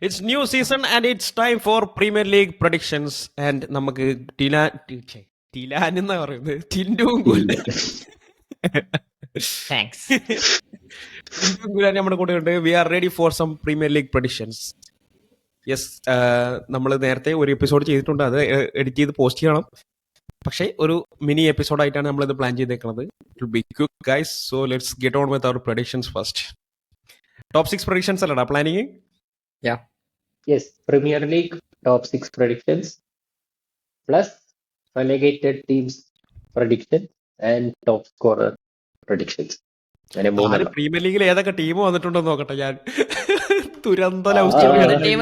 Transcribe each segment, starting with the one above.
It's new season and it's time for Premier League predictions. And നമുക്ക് ടിലാൻ എന്നാ പറയുന്നത്, ടിൻഡുവും thanks. ടിൻഡുവും gulab നമ്മുടെ കൂടെ ഉണ്ട്. We are ready for some Premier League predictions. Yes, നമ്മൾ നേരത്തെ ഒരു എപ്പിസോഡ് ചെയ്തിട്ടുണ്ട്, അത് എഡിറ്റ് ചെയ്ത് പോസ്റ്റ് ചെയ്യണം. പക്ഷേ ഒരു മിനി എപ്പിസോഡായിട്ടാണ് നമ്മളിത് പ്ലാൻ ചെയ്തേക്കുന്നത്. It will be quick guys, so let's get on with our predictions first. Top 6 predictions അല്ലടാ planning? Yes, Premier League top 6 predictions plus relegated teams prediction and top scorer predictions. അങ്ങനെ മൂന്നെണ്ണം. Premier ലീഗിൽ ഏതൊക്കെ team വന്നിട്ടുണ്ടെന്ന് നോക്കട്ടെ ഞാൻ. തുരന്ത team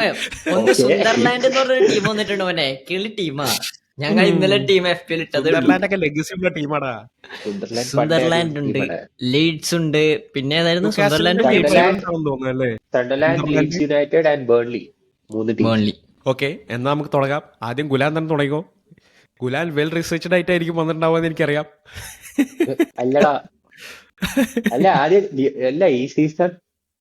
ഒന്ന് സുന്ദർലാൻഡ് എന്ന് പറഞ്ഞൊരു ടീം വന്നിട്ടുണ്ട്. മോനെ കിളി ടീമാ. ഞങ്ങൾ ഇന്നലെ ടീം FPL ഇട്ടത്. ലെഗസിയുള്ള ടീമാടാ. സുന്ദർലാൻഡ് ഉണ്ട്, ലീഡ്സ് ഉണ്ട്, പിന്നെ ഏതായിരുന്നു Sunderland, Sunderland, Leeds United and Burnley. മൂന്ന് ടീം. ഓക്കെ, എന്നാ നമുക്ക് തുടങ്ങാം. ആദ്യം ഗുലാൻ തന്നെ തുടങ്ങിക്കോ. ഗുലാൻ വെൽ റിസർച്ച്ഡ് ആയിട്ടായിരിക്കും വന്നിട്ടുണ്ടാവുമെന്ന് എനിക്കറിയാം. അല്ലടാ, അല്ല ആദ്യം അല്ല, ഈ സീസൺ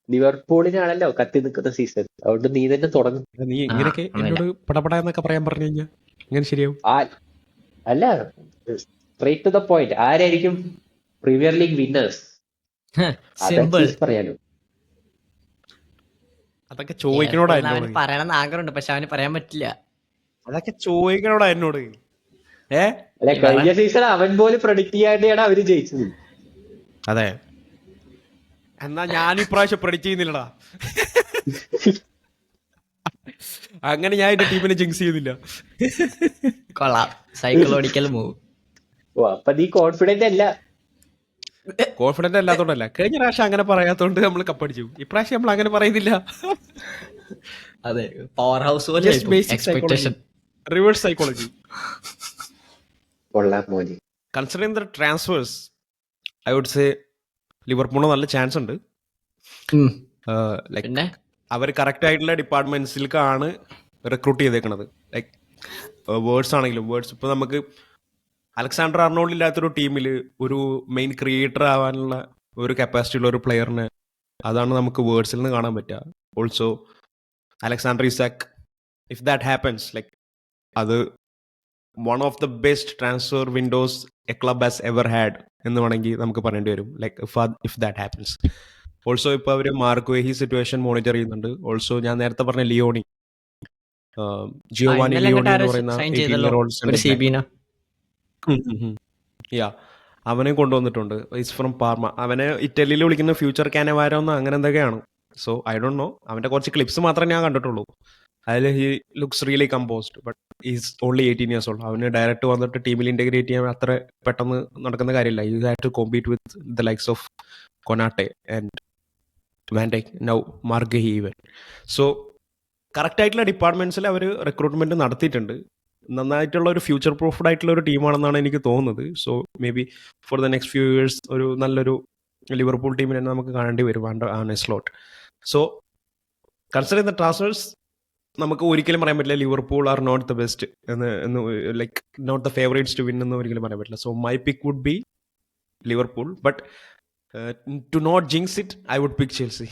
ലിവർപൂളിനാണല്ലോ കത്തി നിൽക്കുന്ന സീസൺ. അതുകൊണ്ട് നീ തന്നെ തുടങ്ങും. നീ ഇങ്ങനെയൊക്കെ എന്നോട് പടപട എന്നൊക്കെ പറയാൻ പറഞ്ഞു കഴിഞ്ഞാൽ ഇങ്ങനെ ശരിയാവും? അല്ല, സ്ട്രേറ്റ് ടു ദ പോയിന്റ്. ആരായിരിക്കും പ്രീമിയർ ലീഗ് വിന്നേഴ്സ് പറയാലോ. അതൊക്കെ ചോദിക്കണോടായിരുന്നു. പറയണമെന്ന് ആഗ്രഹമുണ്ട്, പക്ഷെ അവന് പറയാൻ പറ്റില്ല. അതൊക്കെ ചോദിക്കണോടാ എന്നോട്. അല്ല, കഴിഞ്ഞ സീസൺ അവൻ പോലും പ്രഡിക്ട് ചെയ്യാതെയാണ് അവര് ജയിച്ചത്. അതെ, എന്നാ ഞാൻ ഇപ്രാവശ്യം പ്രഡിക്ട് ചെയ്യുന്നില്ലടാ. അങ്ങനെ ഞാൻ എന്റെ ടീമിനെ ജിങ്സ് ചെയ്യുന്നില്ല. കൊള്ളാം, സൈക്കോളജിക്കൽ മൂവ്. ഓ, അപ്പൊ നീ കോൺഫിഡന്റ് അല്ല. കോൺഫിഡന്റ് അല്ലാത്തോണ്ടല്ല, കഴിഞ്ഞ പ്രാവശ്യം അങ്ങനെ പറയാത്തോണ്ട് നമ്മൾ കപ്പടിച്ചു. ഇപ്രാവശ്യം നമ്മൾ അങ്ങനെ പറയുന്നില്ല. അതെ, പവർ ഹൗസ് പോലെ എക്സ്പെക്ടേഷൻ, റിവേഴ്സ് സൈക്കോളജി. മോനെ, considering the transfers, I would say ലിവർപൂളിന് നല്ല ചാൻസ് ഉണ്ട്. ലൈക്ക് അവർ കറക്റ്റ് ആയിട്ടുള്ള ഡിപ്പാർട്ട്മെന്റ്സിലേക്കാണ് റിക്രൂട്ട് ചെയ്തേക്കണത്. ലൈക്ക് വേർഡ്സ് ആണെങ്കിലും ഇപ്പൊ നമുക്ക് അലക്സാണ്ടർ അർണോൾഡ് ഇല്ലാത്തൊരു ടീമിൽ ഒരു മെയിൻ ക്രിയേറ്റർ ആവാനുള്ള ഒരു കപ്പാസിറ്റി ഉള്ള ഒരു പ്ലെയറിന് അതാണ് നമുക്ക് വേർഡ്സിൽ നിന്ന് കാണാൻ പറ്റുക. Also Alexander Isak, if that happens, like അത് one of the best transfer windows a club has ever had എന്ന് വേണമെങ്കിൽ നമുക്ക് പറയേണ്ടി വരും. Like if that happens. Also ഇപ്പോൾ അവർ മാർക്വേഹി സിറ്റുവേഷൻ മോണിറ്റർ ചെയ്യുന്നുണ്ട്. ഓൾസോ ഞാൻ നേരത്തെ പറഞ്ഞ ലിയോണി, ജിയോവാനി ലിയോണി എന്ന് പറയുന്ന അവനെ കൊണ്ടുവന്നിട്ടുണ്ട്. Is from Pharma. അവനെ ഇറ്റലിയിൽ വിളിക്കുന്ന ഫ്യൂച്ചർ കാനവാരോ എന്ന് അങ്ങനെ എന്തൊക്കെയാണ്. സോ ഐ ഡോണ്ട് നോ, അവന്റെ കുറച്ച് ക്ലിപ്സ് മാത്രമേ ഞാൻ കണ്ടിട്ടുള്ളൂ. അതിൽ he looks really composed, but is only 18 years old. അവന് ഡയറക്റ്റ് വന്നിട്ട് ടീമിൽ ഇന്റഗ്രേറ്റ് ചെയ്യാൻ അത്ര പെട്ടെന്ന് നടക്കുന്ന കാര്യമില്ല. You have to compete with the likes of Konate and Van Dijk, now Marc Guehi even. So correct ആയിട്ടുള്ള ഡിപ്പാർട്ട്മെന്റ്സിൽ അവർ റിക്രൂട്ട്മെന്റ് നടത്തിയിട്ടുണ്ട്. നന്നായിട്ടുള്ള ഒരു ഫ്യൂച്ചർ പ്രൂഫ്ഡ് ആയിട്ടുള്ള ഒരു ടീമാണെന്നാണ് എനിക്ക് തോന്നുന്നത്. So may be for the next few years ഒരു നല്ലൊരു ലിവർപൂൾ ടീമിനെ നമുക്ക് കാണേണ്ടി വരും Arne Slot. So considering the transfers, നമുക്ക് ഒരിക്കലും പറയാൻ പറ്റില്ല Liverpool are not the best എന്ന്, like not the favourites to win എന്ന് ഒരിക്കലും പറയാൻ പറ്റില്ല. So my pick would be Liverpool, but to not jinx it I would pick Chelsea.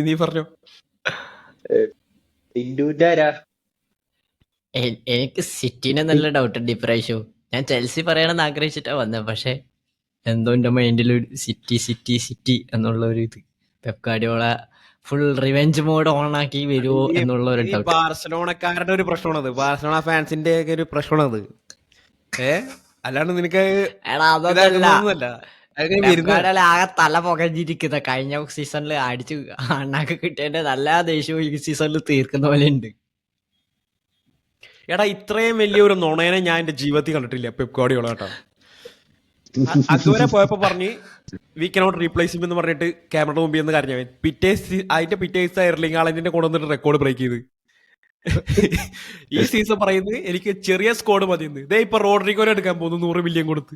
നീ പറഞ്ഞോ. എനിക്ക് സിറ്റിനെ നല്ല ഡൗട്ട് ഉണ്ട് ഇപ്രാവശ്യവും. ഞാൻ ചെൽസി പറയണമെന്ന് ആഗ്രഹിച്ചിട്ടാ വന്നത്, പക്ഷെ എന്തോ എന്റെ മൈൻഡിൽ സിറ്റി സിറ്റി സിറ്റി എന്നുള്ള ഒരു ഇത്, Pep Guardiola full revenge mode on ആക്കി വരുമോ എന്നുള്ള ഒരു ഡൗട്ട്. ബാർസലോണക്കാരുടെ ഒരു പ്രശ്നമാണത്, ബാർസലോണ ഫാൻസിന്റെ ഒക്കെ ഒരു പ്രശ്നമാണത്. അല്ലാണ്ട് നിനക്ക് ആകെ തല പുകഞ്ഞിരിക്കുന്ന കഴിഞ്ഞ സീസണിൽ അടിച്ച് അണ്ണാക്ക് കിട്ടിയതിന്റെ നല്ല ദേഷ്യവും ഈ സീസണിൽ തീർക്കുന്ന പോലെ ഉണ്ട്. എടാ, ഇത്രയും വലിയൊരു നുണയനെ ഞാൻ എന്റെ ജീവിതത്തിൽ കണ്ടിട്ടില്ല പെപ് ഗാർഡിയോള കേട്ടോ. അതുവരെ പോയപ്പോ പറഞ്ഞ് വി കനോട്ട് റീപ്ലേസ് ഹിം എന്ന് പറഞ്ഞിട്ട് ക്യാമറയുടെ മുമ്പിൽ നിന്ന് കരഞ്ഞവൻ. അതിന്റെ പിറ്റേ ദിവസം എർലിംഗ് ഹാലൻഡിനെ കൊണ്ടുവന്നിട്ട് റെക്കോർഡ് ബ്രേക്ക് ചെയ്ത്. ഈ സീസൺ പറയുന്നത് എനിക്ക് ചെറിയ സ്കോഡ് മതിയെന്ന്. ഇതേ ഇപ്പൊ റോഡ്രിഗോനെ എടുക്കാൻ പോകുന്നു 100 million കൊടുത്ത്.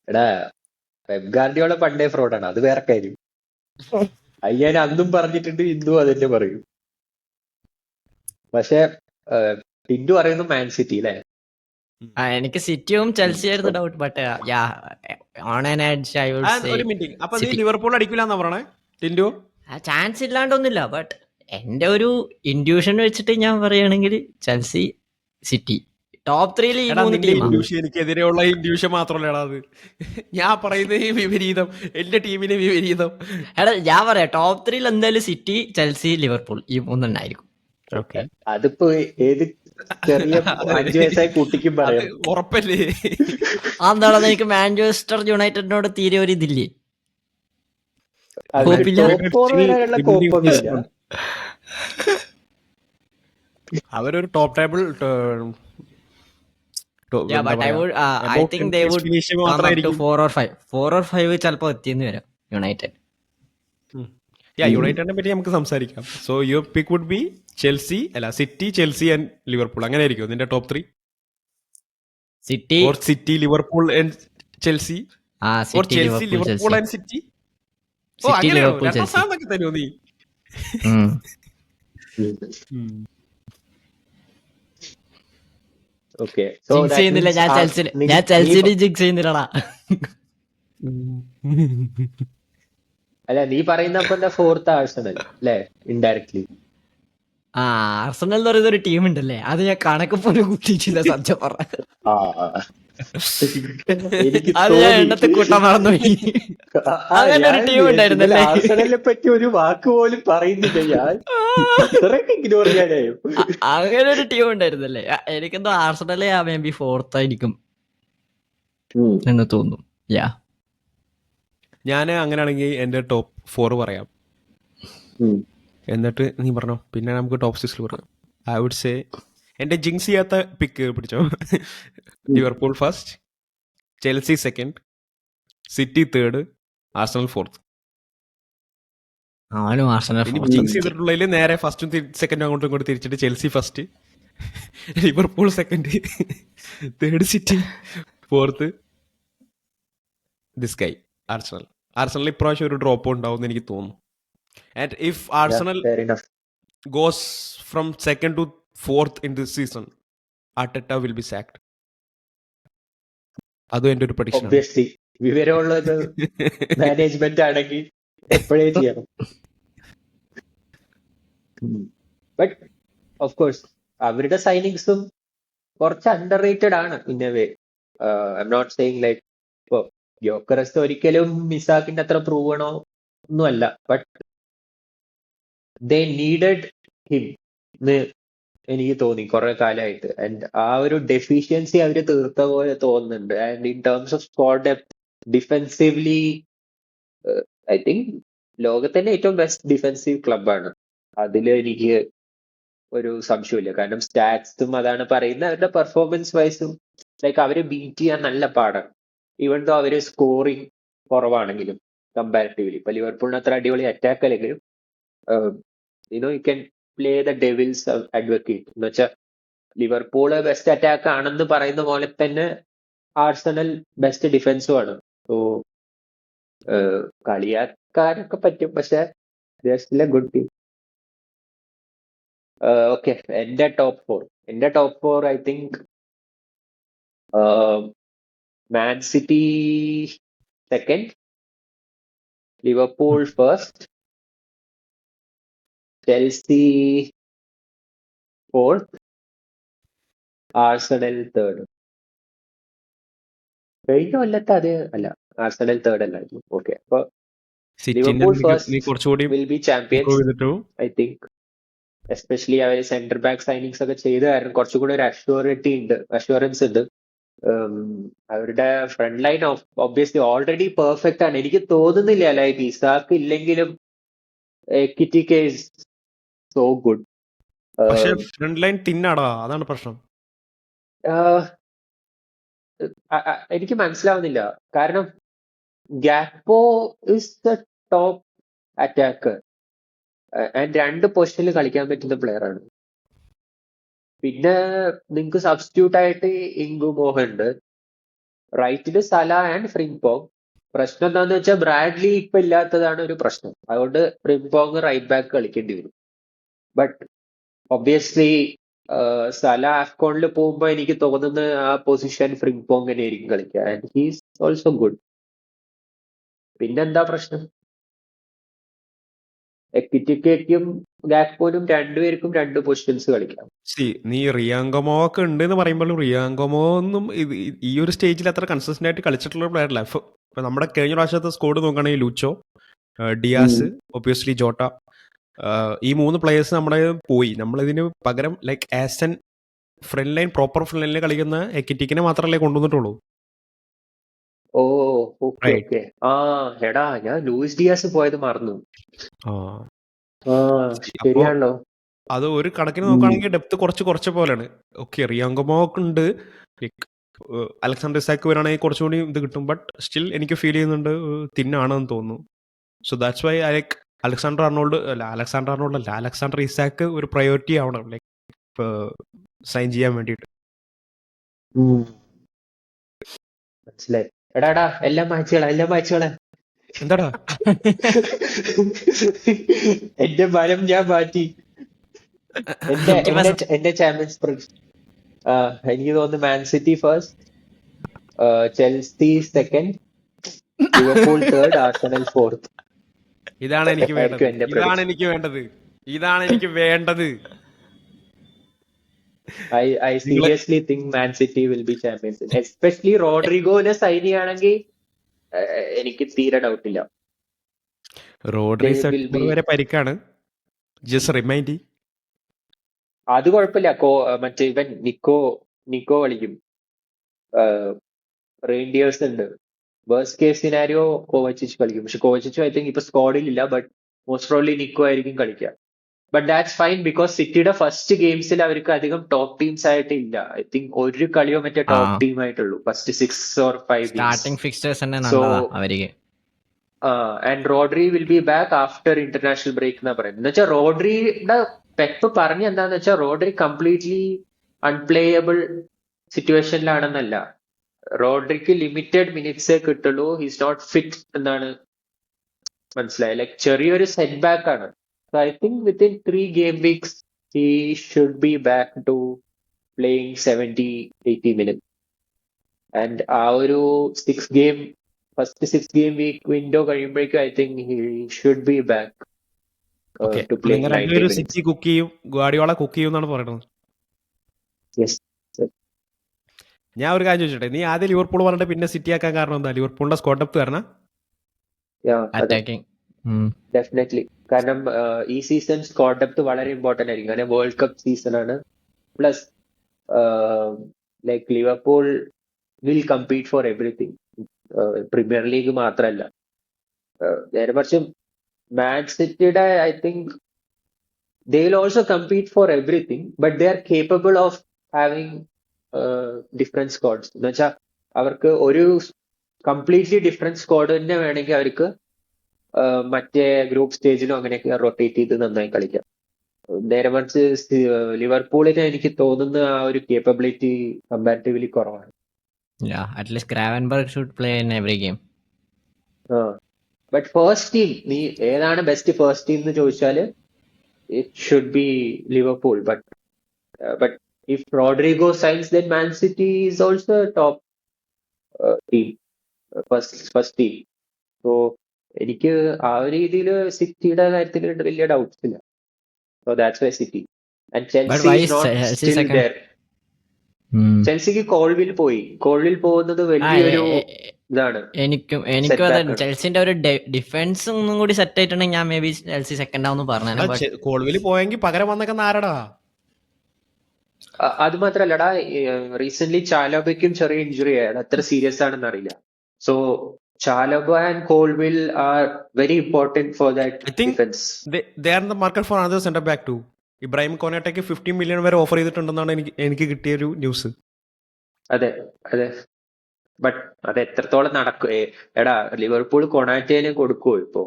എടാ, പെപ് ഗാർഡിയോള പണ്ടേ ഫ്രോഡാണ്, അത് വേറെ കാര്യം. അയ്യാൻ അന്നും പറഞ്ഞിട്ടുണ്ട്, ഇന്നും അതെന്നെ പറയും. പക്ഷെ ടിൻഡു പറയുന്നു മാൻ സിറ്റി അല്ലേ? എനിക്ക് സിറ്റിയും ചെൽസി ആയിരുന്നു doubt, but on an edge I would say ഒരു മിനിറ്റ്, അപ്പൊ നീ സിറ്റി. ലിവർപൂൾ അടിക്കില്ലാന്നാ പറയണേ ടിൻഡു? ചാൻസ് ഇല്ലാണ്ടൊന്നുമില്ല, ബട്ട് എന്റെ ഒരു ഇൻഡ്യൂഷൻ വെച്ചിട്ട് ഞാൻ പറയുകയാണെങ്കിൽ ചെൽസി, സിറ്റി ടോപ്പ് 3 ഈ എടാ 3 നിന്റെ ടീമാണ്. ഇൻഡ്യൂഷൻ എനിക്കെതിരെയുള്ള ഇൻഡ്യൂഷൻ മാത്രമല്ലടാ അത്. ഞാൻ പറയുന്നത് വിപരീതം, എന്റെ ടീമിന് വിപരീതം. എടാ ഞാൻ പറയാം, ടോപ്പ് 3 എന്തായാലും സിറ്റി, ചെൽസി, ലിവർപൂൾ ഈ 3 ഉണ്ടായിരിക്കും. ഓക്കെ, അതിപ്പോ ഏത് ചെറിയ 5 വയസ്സായ കുട്ടിക്കും അത് പറയാം. ഉറപ്പല്ലേ? അതെന്താണെന്ന് എനിക്ക് മാഞ്ചസ്റ്റർ യുണൈറ്റഡിനോട് തീരെ ഒരു ഇതില്ലേ, അത് കോപ്പില്ല. top 4 വരാനുള്ള കോപ്പൊന്നുമില്ല. അവരൊരു top table Yeah, but I think they would come up to 4 or 5 ചിലപ്പോൾ എത്തിയെന്ന് വരാം യുണൈറ്റഡ്. യുണൈറ്റഡിനെ പറ്റി നമുക്ക് സംസാരിക്കാം. So your pick would be Chelsea, അല്ല സിറ്റി, ചെൽസി ആൻഡ് ലിവർപൂൾ, അങ്ങനെ ആയിരിക്കും നിന്റെ top 3? City, or City, Liverpool and Chelsea, or City, Chelsea, Liverpool, Liverpool Chelsea. And City? ഓ സിറ്റി, അങ്ങനെയാണോ? ലിവർപൂൾ, രണ്ടാം ചെൽസി. സ്ഥാനത്തൊക്കെ തരുമോ നീ? ഓക്കെ, ജിങ്സ് ചെയ്യുന്നില്ല, ഞാൻ ചെൽസിനെ ജിങ്സ് ചെയ്യുന്നില്ലടാ. അല്ല നീ പറയുന്ന അപ്പൊ എന്താ 4th ആഴ്സണൽ അല്ലേ? ഇൻഡയറക്ട്ലി ആർസണൽ എന്ന് പറയുന്ന ഒരു ടീം ഉണ്ടല്ലേ, അത് ഞാൻ കണക്ക് പോലും കൂട്ടിയിട്ടില്ല സത്യം പറഞ്ഞ. എനിക്ക് അത് ഞാൻ എണ്ണത്തെ കൂട്ടാൻ മറന്നുപോയി. അങ്ങനെ ഒരു ടീം ഉണ്ടായിരുന്നല്ലേ? ആഴ്സണലിനെ പറ്റി ഒരു വാക്ക് പോലും പറയുന്നില്ല ഞാൻ, ഇത്രയൊക്കെ ഇഗ്നോർ ചെയ്യാനായോ? അങ്ങനെ ഒരു ടീം ഉണ്ടായിരുന്നല്ലേ? എനിക്കെന്തോ ആർസണലേ മേ ബി 4th ആയിരിക്കും എന്ന് തോന്നുന്നു. ഞാൻ അങ്ങനെയാണെങ്കിൽ എന്റെ ടോപ്പ് 4 പറയാം, എന്നിട്ട് നീ പറഞ്ഞോ, പിന്നെ നമുക്ക് ടോപ്പ് 6 പറയാം. ഐ വുഡ് സേ എന്റെ ജിങ്സ് ചെയ്യാത്ത പിക്ക് പിടിച്ചോ. Liverpool first, Chelsea second, city third, Arsenal fourth. അവനും ആർസണൽ ഇനി ജിങ്സ് ചെയ്തിട്ടുള്ളതിൽ നേരെ ഫസ്റ്റും സെക്കൻഡും അങ്ങോട്ടും ഇങ്ങോട്ട് തിരിച്ചിട്ട് Chelsea first, Liverpool second, third city, fourth this guy Arsenal. Arsenal ഇപ്രാവശ്യം ഒരു ഡ്രോപ്പ് ഉണ്ടാവും എനിക്ക് തോന്നുന്നു. And if Arsenal goes from 2nd to 4th in this season, Arteta will be sacked. അതും എൻ്റെ ഒരു prediction ആണ്. Obviously വിവരമുള്ളത് മാനേജ്മെന്റ് ആണെങ്കിൽ എപ്പോഴേ ചെയ്യണം. ബട്ട് ഓഫ് കോഴ്സ് അവരുടെ സൈനിങ്സും കുറച്ച് അണ്ടർ റേറ്റഡ് ആണ് in a way. I'm not saying like ഇപ്പോ യോക്കറസ് ഒരിക്കലും മിസാക്കിന്റെ അത്ര പ്രൂവ് ആണോ ഒന്നുമല്ല, ബട്ട് they needed him എന്ന് എനിക്ക് തോന്നി കുറെ കാലമായിട്ട്. ആൻഡ് ആ ഒരു ഡെഫിഷ്യൻസി അവര് തീർത്ത പോലെ തോന്നുന്നുണ്ട്. And in terms of squad depth, defensively I think ലോകത്തിന്റെ ഏറ്റവും ബെസ്റ്റ് ഡിഫെൻസീവ് ക്ലബാണ്. അതിൽ എനിക്ക് ഒരു സംശയമില്ല. കാരണം സ്റ്റാറ്റ്സും അതാണ് പറയുന്നത്. അവരുടെ പെർഫോമൻസ് വൈസും ലൈക്ക് അവരെ ബീറ്റ് ചെയ്യാൻ നല്ല പാടാണ്. ഈവൻ ദോ അവര് സ്കോറിങ് കുറവാണെങ്കിലും കമ്പാരിറ്റീവ്ലി. ഇപ്പൊ ലിവർപൂളിന് അത്ര അടിപൊളി അറ്റാക്ക് അല്ലെങ്കിലും you can play the devil's advocate എന്ന് വെച്ചാൽ ലിവർപൂള് ബെസ്റ്റ് അറ്റാക്ക് ആണെന്ന് പറയുന്ന പോലെ തന്നെ ആർസണൽ ബെസ്റ്റ് ഡിഫൻസും ആണ്. സോ കളിയാക്കാനൊക്കെ പറ്റും, പക്ഷെ still a good team. Okay, എന്റെ top four I think Man City second, Liverpool first, Chelsea fourth, Arsenal third. കഴിഞ്ഞ കൊല്ലത്തെ അത് അല്ല, ആർസണൽ തേർഡ് അല്ലായിരുന്നു. ഓക്കെ, അപ്പൊ Liverpool first will be champions I think. Especially അവർ സെന്റർ ബാക്ക് സൈനിങ്സ് ഒക്കെ ചെയ്ത കാരണം കുറച്ചുകൂടെ ഒരു അഷ്വറൻസ് ഉണ്ട്. അവരുടെ front line obviously already perfect ആണ്. എനിക്ക് തോന്നുന്നില്ല ലൈക്ക് ഇസാക്ക് ഇല്ലെങ്കിലും എക്കിറ്റിക്ക് ഈസ് സോ ഗുഡ്. പക്ഷേ ഫ്രണ്ട് ലൈൻ തിന്നാടാ, അതാണ് പ്രശ്നം. എനിക്ക് മനസ്സിലാവുന്നില്ല. കാരണം Gakpo is the top attacker and 2 പൊസിഷനിൽ കളിക്കാൻ പറ്റുന്ന പ്ലെയർ ആണ്. പിന്നെ നിങ്ങൾക്ക് സബ്സ്റ്റിറ്റ്യൂട്ട് ആയിട്ട് ഇംഗു മോഹൻ ഉണ്ട്, റൈറ്റില് സല ആൻഡ് ഫ്രിംപോങ്. പ്രശ്നം എന്താന്ന് വെച്ചാൽ ബ്രാഡ്ലി ഇപ്പൊ ഇല്ലാത്തതാണ് ഒരു പ്രശ്നം. അതുകൊണ്ട് ഫ്രിംപോങ് റൈറ്റ് ബാക്ക് കളിക്കേണ്ടി വരും. ബട്ട് ഒബ്വിയസ്ലി സല ആഫ്കോണിൽ പോകുമ്പോ എനിക്ക് തോന്നുന്ന ആ പൊസിഷൻ ഫ്രിംഗ്പോങ്ങിനെ ആയിരിക്കും കളിക്കുക. And he's also good. പിന്നെന്താ പ്രശ്നം? എക്വിറ്റിക്കും ഗാക്പോനും രണ്ടുപേർക്കും രണ്ട് പൊസിഷൻസ് കളിക്കാം. നീ റിയാങ്കോമോ ഒക്കെ ഉണ്ട് എന്ന് പറയുമ്പോൾ റിയാങ്കോമോ ഒന്നും ഈ ഒരു സ്റ്റേജിൽ അത്ര കൺസിസ്റ്റന്റ് ആയിട്ട് കളിച്ചിട്ടുള്ള പ്ലെയർ അല്ല. ഇപ്പൊ നമ്മുടെ കഴിഞ്ഞ പ്രാവശ്യത്തെ സ്കോഡ് നോക്കുകയാണെങ്കിൽ ലൂച്ചോ, ഡിയാസ്, ഒബ്വിയസ്ലി ജോട്ട, ഈ 3 പ്ലേയേഴ്സ് നമ്മുടെ പോയി. നമ്മളിതിന് പകരം like as a front line, proper front ലൈനിൽ കളിക്കുന്ന എക്കിറ്റിക്കിനെ മാത്രമല്ലേ കൊണ്ടുവന്നിട്ടുള്ളൂ. ഓ ഓക്കെ ഓക്കെ. ആ എടാ, ഞാൻ ലൂയിസ് ഡിയാസ് പോയത് മറന്നു. ശരിയാണല്ലോ. അത് ഒരു കണക്കിന് നോക്കുകയാണെങ്കിൽ ഡെപ്ത് കുറച്ച് പോലെയാണ്. ഓക്കെ, റിയാങ്കോമോ ഒക്കെ ഉണ്ട്, അലക്സാണ്ടർ ഇസാക്ക് വരാണെങ്കിൽ കുറച്ചുകൂടി ഇത് കിട്ടും. ബട്ട് സ്റ്റിൽ എനിക്ക് ഫീൽ ചെയ്യുന്നുണ്ട് തിന്നാണെന്ന് തോന്നുന്നു. So that's why I like Alexander Isaac ഒരു പ്രയോറിറ്റി ആവണം ലൈക്ക് സൈൻ ചെയ്യാൻ വേണ്ടിയിട്ട്. മനസ്സിലായി. എടാ എല്ലാം മാച്ചുകളെ എന്താടാ എന്റെ മരം ഞാൻ മാറ്റി. എന്റെ ചാമ്പ്യൻസ് എനിക്ക് തോന്നുന്നു Man City first, Chelsea second, Liverpool third, Arsenal fourth. ഇതാണ് എനിക്ക് വേണ്ടത്. I seriously think Man City will be champions. Especially റോഡ്രിഗോനെ സൈൻ ചെയ്യുകയാണെങ്കിൽ എനിക്ക് തീരെ ഡൗട്ടില്ല. റോഡ്രിഗോ വരെ പരിക്കാണ്. Just remind. അത് കുഴപ്പമില്ല. മറ്റേ ഇവൻ നിക്കോ കളിക്കും. റെയിൻഡിയേഴ്സ് ഉണ്ട്. വേഴ്സ്റ്റ് കേസ് സിനാരിയോ കോവച്ചിച്ച് കളിക്കും. പക്ഷെ കോവച്ചിച്ച് ഐ തിങ്ക് ഇപ്പൊ സ്ക്വാഡിൽ ഇല്ല. ബട്ട് മോസ്റ്റ് പ്രോബ്ലി നിക്കോ ആയിരിക്കും കളിക്കുക. ബട്ട് ദാറ്റ്സ് ഫൈൻ ബിക്കോസ് സിറ്റിയുടെ ഫസ്റ്റ് ഗെയിംസിൽ അവർക്ക് അധികം ടോപ്പ് ടീംസ് ആയിട്ട് ഇല്ല. ഐ തിങ്ക് ഒരു കളിയോ മറ്റേ ടോപ്പ് ടീം ആയിട്ടുള്ളൂ ഫസ്റ്റ് 6 or 5 സ്റ്റാർട്ടിംഗ് ഫിക്സ്ചേഴ്സ് തന്നെ നല്ലതാ അവർക്ക്. And Rodri will be back after international break എന്നാ പറയുന്നത്. എന്ന് വെച്ചാൽ റോഡ്രിയുടെ പെപ്പ് പറഞ്ഞ എന്താന്ന് വെച്ചാൽ റോഡ്രി കംപ്ലീറ്റ്ലി അൺപ്ലേയബിൾ സിറ്റുവേഷനിലാണെന്നല്ല. റോഡ്രിക്ക് ലിമിറ്റഡ് മിനിറ്റ്സേ കിട്ടുള്ളൂ. ഹീസ് നോട്ട് ഫിറ്റ് എന്നാണ് മനസ്സിലായത്. ലൈക്ക് ചെറിയൊരു സെറ്റ് ബാക്ക് ആണ്. So I think within 3 game weeks, he should be back to playing 70-80 minutes. And our first 6 game week window കഴിയുമ്പോഴേക്കും I think he should be back to play 90 minutes. City cook ചെയ്യും, Guardiola cook ചെയ്യും എന്നാണ് പറയുന്നത്. Yes. ഞാൻ ഒരു കാര്യം ചോദിച്ചോട്ടെ, നീ ആദ്യം ലിവർപൂൾ പറഞ്ഞിട്ട് പിന്നെ സിറ്റി ആക്കാൻ കാരണം എന്താ? ലിവർപൂളിന്റെ സ്ക്വാഡ് ഡെപ്ത് കാരണം? Attacking definitely. കാരണം ഈ സീസൺ സ്ക്വാഡ് ഡെപ്ത് വളരെ ഇമ്പോർട്ടന്റ് ആയിരിക്കും. കാരണം വേൾഡ് കപ്പ് സീസൺ ആണ്. Plus like Liverpool will compete four everything. Premier league മാത്രമല്ല. നേരെ മറിച്ച് മാൻ സിറ്റിയുടെ I think they will also compete for everything, but they are capable of having different squads. എന്ന് വെച്ചാൽ അവർക്ക് ഒരു കംപ്ലീറ്റ്ലി ഡിഫറെന്റ് സ്ക്വാഡ് തന്നെ വേണമെങ്കിൽ അവർക്ക് മറ്റേ ഗ്രൂപ്പ് സ്റ്റേജിലും അങ്ങനെയൊക്കെ റൊട്ടേറ്റ് ചെയ്ത് നന്നായി കളിക്കാം. നേരെ മറിച്ച് ലിവർപൂളിന് എനിക്ക് തോന്നുന്ന ആ ഒരു കേപ്പബിലിറ്റി കമ്പാരിറ്റീവ്ലി കുറവാണ്. At least ഗ്രാവൻബർഗ് should play in every game. But first team, നീ ഏതാണ് ബെസ്റ്റ് ഫസ്റ്റ് ടീം എന്ന് ചോദിച്ചാല് it should be Liverpool, but if Rodrigo signs, then Man City is also a top team, first team. So എനിക്ക് ആ ഒരു രീതിയിൽ സിറ്റിയുടെ കാര്യത്തിൽ വലിയ ഡൗട്ട്സ് ഇല്ല. So that's why City and Chelsea is not still there. ചെൽസിക്ക് കോൾവിൽ പോകുന്നത് വലിയൊരു ഇതാണ്. എനിക്കും അതെ. ചെൽസിന്റെ ഒരു ഡിഫൻസ് ഒന്നും കൂടി സെറ്റ് ആയിട്ടുണ്ടെങ്കിൽ ഞാൻ മേ ബി ചെൽസി സെക്കൻഡ് ആവുന്നു പറഞ്ഞു. കോൾവിൽ പോയെങ്കിൽ പകരം വന്നൊക്കെ ആരടാ? അത് മാത്രല്ലടാ, റീസെന്റ് ചാലോബയ്ക്കും ചെറിയ ഇഞ്ചുറി ആയത്. അത്ര സീരിയസ് ആണെന്ന് അറിയില്ല. So Chalobah and Colwill are very important for that defence. They are in the market for another center back too. Ibrahim കോനേറ്റയ്ക്ക് 50 million വരെ ഓഫർ ചെയ്തിട്ടുണ്ടെന്നാണ് എനിക്ക് കിട്ടിയൊരു ന്യൂസ്. അതെ. ബട്ട് അത് എത്രത്തോളം നടക്കും? എടാ, ലിവർപൂൾ കൊണാറ്റേനെ കൊടുക്കുവോ ഇപ്പോ?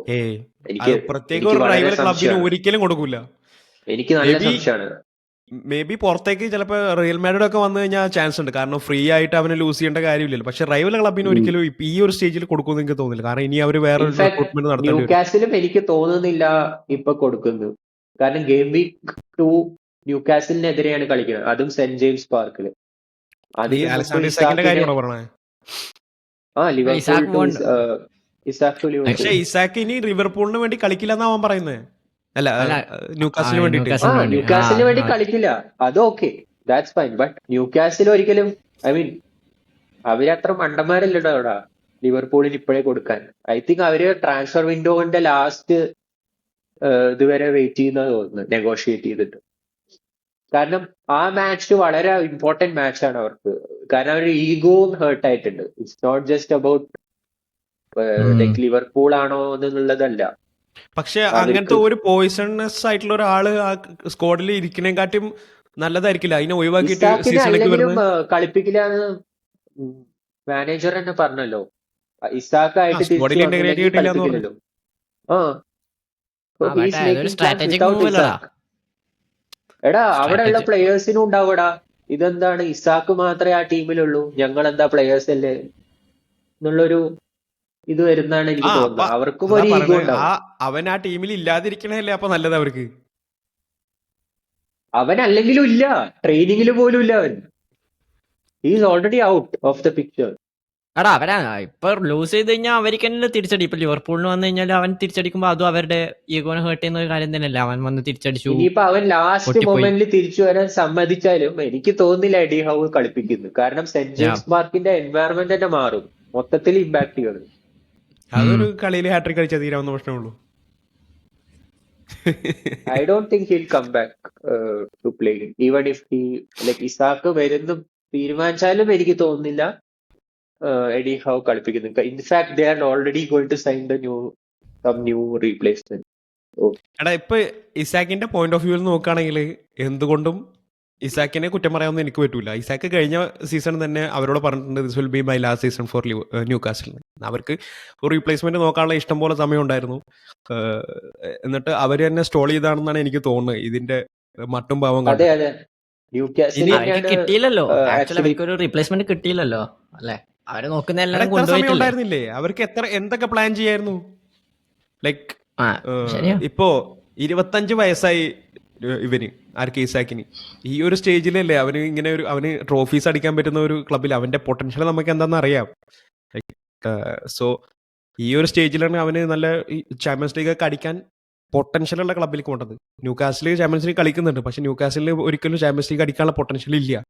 എനിക്ക് പ്രത്യേക ഒരു റൈവൽ ക്ലബിന് ഒരിക്കലും കൊടുക്കൂല. എനിക്ക് നല്ല സംശയമാണ്. മേ ബി പുറത്തേക്ക് ചിലപ്പോൾ റിയൽ മാഡ്രിഡ് ഒക്കെ വന്നു കഴിഞ്ഞാൽ ചാൻസ് ഉണ്ട്. കാരണം ഫ്രീ ആയിട്ട് അവനെ ലൂസ് ചെയ്യേണ്ട കാര്യമില്ലല്ലോ. പക്ഷെ റൈവൽ ക്ലബിന് ഒരിക്കലും ഈ ഒരു സ്റ്റേജിൽ കൊടുക്കുമെന്ന് എനിക്ക് തോന്നുന്നില്ല. കാരണം ഇനി അവർ വേറെ റിക്രൂട്ട്മെന്റ് നടത്തേണ്ടി വരും. ന്യൂകാസിലും എനിക്ക് തോന്നുന്നില്ല ഇപ്പൊ കൊടുക്കുന്നു. കാരണം ഗെയിം വീക്ക് 2 ന്യൂകാസിലിനെതിരെയാണ് കളിക്കുന്നത്, അതും സെന്റ് ജെയിംസ് പാർക്കിൽ. നീ അതിനു മുമ്പ് അലക്സാണ്ടർ ഇസാക്കിന്റെ ഇസാക്കിനെ കാര്യമാണോ പറഞ്ഞത്? ലിവർപൂൾ ഇസാക്ക് ടു പോണ്ട്. Isak to Liverpool. പക്ഷെ ഇസാക്ക് ഇനി ലിവർപൂളിന് വേണ്ടി കളിക്കില്ലെന്നാ അവൻ പറയുന്നത്. അല്ല അല്ല, ന്യൂകാസിന് വേണ്ടിട്ട്. ന്യൂകാസിലിന് വേണ്ടി. ന്യൂകാസിലിന് വേണ്ടി ആ. കളിക്കില്ല, അത് okay, that's fine. But Newcastle ഒരിക്കലും, ഐ മീൻ അവരത്ര മണ്ടന്മാരല്ലടോ അവിടെ ലിവർപൂളിന് ഇപ്പോഴേ കൊടുക്കാൻ. ഐ തിങ്ക് അവര് ട്രാൻസ്ഫർ വിൻഡോന്റെ ലാസ്റ്റ് ഇതുവരെ വെയിറ്റ് ചെയ്യുന്ന തോന്നുന്നു, നെഗോഷിയേറ്റ് ചെയ്തിട്ട്. കാരണം ആ മാച്ച് വളരെ ഇമ്പോർട്ടന്റ് മാച്ചാണ് അവർക്ക്. കാരണം അവരുടെ ഈഗോവും ഹേർട്ട് ആയിട്ടുണ്ട്. It's not just about like Liverpool ആണോ എന്നുള്ളതല്ല. പക്ഷെ അങ്ങനത്തെ ഒരു പോയിസണസ് ആയിട്ടുള്ള ഒരാള് ആ സ്ക്വാഡിൽ ഇരിക്കുന്നതിനെക്കാട്ടും നല്ലതായിരിക്കില്ല അതിനെ ഒഴിവാക്കിയിട്ട് ഇസാക്കിനെ സീസണിലേക്ക് അല്ലെങ്കിലും വരുന്നത്. കളിപ്പിക്കില്ല എന്ന് മാനേജർ തന്നെ പറഞ്ഞല്ലോ. ഇസാക്കായിട്ട് തിരിച്ചു സ്ക്വാഡിൽ ഇന്റഗ്രേറ്റ് വന്നില്ലെങ്കിൽ ചെയ്തിട്ടില്ല എന്ന് പറഞ്ഞു. കളിപ്പിക്കില്ലല്ലോ. So ആ, he's but അതൊരു making plans strategic without move അല്ലടാ. ഇസാക്ക്. എടാ അവിടെയുള്ള Strategy. പ്ലേയേഴ്സിനും ഉണ്ടാവൂടാ, ഇതെന്താണ് ഇസാക്ക് മാത്രമേ ആ ടീമിലുള്ളൂ, ഞങ്ങൾ എന്താ പ്ലേയേഴ്സ് അല്ലേ എന്നുള്ളൊരു ഇത് വരുന്നതാണ് എനിക്ക് ആ, തോന്നുന്നത്. അപ്പൊ അവർക്കും അതാ ഒരു ഈഗോ പറഞ്ഞത്, ഉണ്ടാവും. അവൻ ആ ടീമിൽ ഇല്ലാതിരിക്കണല്ലേ അപ്പൊ നല്ലത് അവർക്ക്. അവൻ അല്ലെങ്കിലും ഇല്ല, ട്രെയിനിങ്ങിൽ പോലും ഇല്ല അവൻ. Is already out of the picture. എടാ അവരാ ഇപ്പൊ ലൂസ് ചെയ്ത് കഴിഞ്ഞാൽ അവർക്ക് തന്നെ തിരിച്ചടി. ഇപ്പൊ ലിവർപൂളിന് വന്നു കഴിഞ്ഞാൽ അവൻ തിരിച്ചടിക്കുമ്പോ അതും അവരുടെ ഈഗോനെ ഹേർട്ട് ചെയ്യുന്ന ഒരു കാര്യം തന്നെയല്ലേ. അവൻ വന്ന് തിരിച്ചടിച്ചു, ഇനിയിപ്പോ അവൻ ലാസ്റ്റ് പൊട്ടിപ്പോയി. മൊമെന്റിൽ തിരിച്ചു വരാൻ സമ്മതിച്ചാലും എനിക്ക് തോന്നുന്നില്ല എഡി ഹൗ കളിപ്പിക്കുന്നു. കാരണം സെന്റ് ജെയിംസ് പാർക്കിന്റെ എൻവയറമെന്റ് തന്നെ മാറും, മൊത്തത്തിൽ ഇമ്പാക്ട് ചെയ്യണം. അതൊരു കളിയിൽ ഹാട്രിക് കളിച്ചാൽ തീരാവുന്ന പ്രശ്നമുള്ളൂ. I don't think he'll come back to play. Even if he, like Isaac വരുന്നു തീരുമാനിച്ചാലും എനിക്ക് തോന്നുന്നില്ല എഡി ഹൗ കളിപ്പിക്കുന്നു. In fact they are already going to sign the new replacement. എടാ ഇപ്പൊ ഇസാക്കിന്റെ പോയിന്റ് ഓഫ് വ്യൂവിൽ നോക്കുകയാണെങ്കിൽ എന്തുകൊണ്ടും ഇസാക്കിനെ കുറ്റം പറയാമെന്ന് എനിക്ക് പറ്റൂല. ഇസാക്ക് കഴിഞ്ഞ സീസൺ തന്നെ അവരോട് പറഞ്ഞിട്ടുണ്ട് this will be my last season for Newcastle. അവർക്ക് ഒരു റീപ്ലേസ്മെന്റ് നോക്കാനുള്ള ഇഷ്ടം പോലെ സമയം ഉണ്ടായിരുന്നു. എന്നിട്ട് അവർ തന്നെ സ്റ്റോൾ ചെയ്താണെന്നാണ് എനിക്ക് തോന്നുന്നത് ഇതിന്റെ മട്ടും ഭാവം അതെ കണ്ടത്. അതെ, ന്യൂകാസിൽ അവർക്ക് കിട്ടിയില്ലല്ലോ. ആക്ച്വലി ആക്ച്വലി അവർക്ക് ഒരു റീപ്ലേസ്മെന്റ് കിട്ടിയില്ലല്ലോ അല്ലെ. അവര് നോക്കുന്ന എടാ, എല്ലാം എത്ര സമയം കൊണ്ടുപോയിട്ടില്ലേ. ഉണ്ടായിരുന്നില്ലേ അവർക്ക്? എന്തൊക്കെ പ്ലാൻ ചെയ്യായിരുന്നു? ലൈക്ക് ആ ശരിയാ. ഇപ്പോ 25 വയസ്സായി ഇവന്, ആർക്ക് ഇസാക്കിന്. ഈ ഒരു സ്റ്റേജിലല്ലേ അവന് ഇങ്ങനെ അവന് ട്രോഫീസ് അടിക്കാൻ പറ്റുന്ന ഒരു ക്ലബിൽ അവന്റെ പൊട്ടൻഷ്യൽ നമുക്ക് എന്താണെന്ന് അറിയാം. സോ ഈ ഒരു സ്റ്റേജിലാണ് അവന് നല്ല ചാമ്പ്യൻസ് ലീഗ് ഒക്കെ അടിക്കാൻ പൊട്ടൻഷ്യൽ ഉള്ള ക്ലബിലേക്ക് കൊണ്ടത്. ന്യൂകാസിൽ ചാമ്പ്യൻസ് ലീഗ് കളിക്കുന്നുണ്ട്, പക്ഷെ ന്യൂകാസിൽ ഒരിക്കലും ചാമ്പ്യൻസ് ലീഗ് അടിക്കാനുള്ള പൊട്ടൻഷ്യൽ ഇല്ല.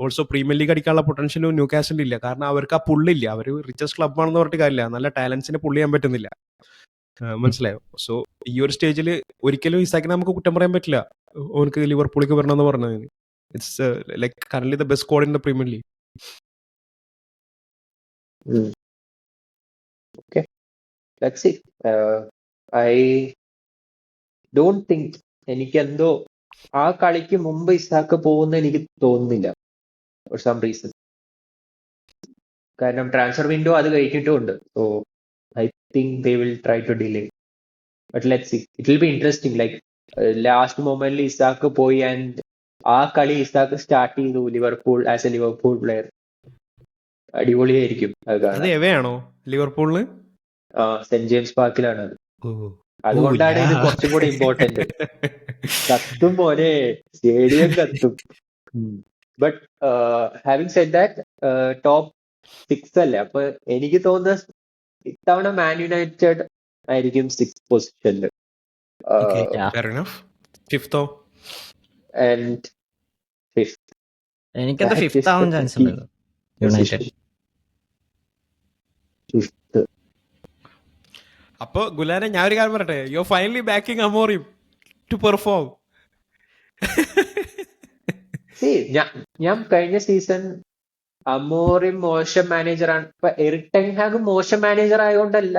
ഓൾസോ പ്രീമിയർ ലീഗ് അടിക്കാനുള്ള പൊട്ടൻഷ്യലും ന്യൂകാസിൽ ഇല്ല. കാരണം അവർക്ക് ആ പുള്ളില്ല. അവർ റിച്ചസ്റ്റ് ക്ലബ്ബാണെന്ന് പറഞ്ഞിട്ട് കാര്യമില്ല, നല്ല ടാലൻസിനെ പുള്ളി ചെയ്യാൻ പറ്റുന്നില്ല. മനസ്സിലായോ? സോ ഈ ഒരു സ്റ്റേജിൽ ഒരിക്കലും ഇസാക്കിനെ നമുക്ക് കുറ്റം പറയാൻ പറ്റില്ല. ഓനക്ക് ലിവർപൂളിലേക്ക് വരണമെന്ന് പറഞ്ഞത്. It's like current the best squad in the premier league. Okay, let's see. I don't think, എനിക്കെന്തോ ആ കളിക്ക് മുമ്പ് ഇസാക്ക് പോകുന്ന എനിക്ക് തോന്നുന്നില്ല ഫോർ സം റീസൺ. കാരണം ട്രാൻസ്ഫർ വിൻഡോ അത് കഴിഞ്ഞിട്ടുമുണ്ട്. So I think they will try to delay. But let see, it will be interesting. Like last മൊമെന്റിൽ ഇസാക്ക് പോയി ആൻഡ് ആ കളി ഇസാക്ക് സ്റ്റാർട്ട് ചെയ്തു Liverpool as a Liverpool player. അടിപൊളിയായിരിക്കും അത് അത് കാണാൻ. എവയാണോ ലിവർപൂളിന്? സെന്റ് ജെയിംസ് പാർക്കിലാണ് അത്. അതുകൊണ്ടാണ് ഇത് കുറച്ചും കൂടി ഇമ്പോർട്ടന്റ്. കത്തും പോലെ സ്റ്റേഡിയം കത്തും. But having said that, top 6 അല്ലേ, അപ്പൊ എനിക്ക് തോന്നുന്നത് ഇത്തവണ മാൻ യുണൈറ്റഡ് ആയിരിക്കും 6th പൊസിഷനിൽ. ഫിഫ്തോ ആൻഡ് 5th. എനിക്കത് ഫിഫ്ത്ത് ആവാൻ ചാൻസ് ഉണ്ട് യുണൈറ്റഡ്. അപ്പൊ ഗുലാനെ ഞാൻ ഒരു കാര്യം പറയട്ടെ, you finally backing Amorim to perform. ഞാൻ കഴിഞ്ഞ സീസൺ അമോറിം മോശം മാനേജറാണ്, ഇപ്പൊ എറിക് ടെൻ ഹാഗ് മോശം മാനേജർ ആയതുകൊണ്ടല്ല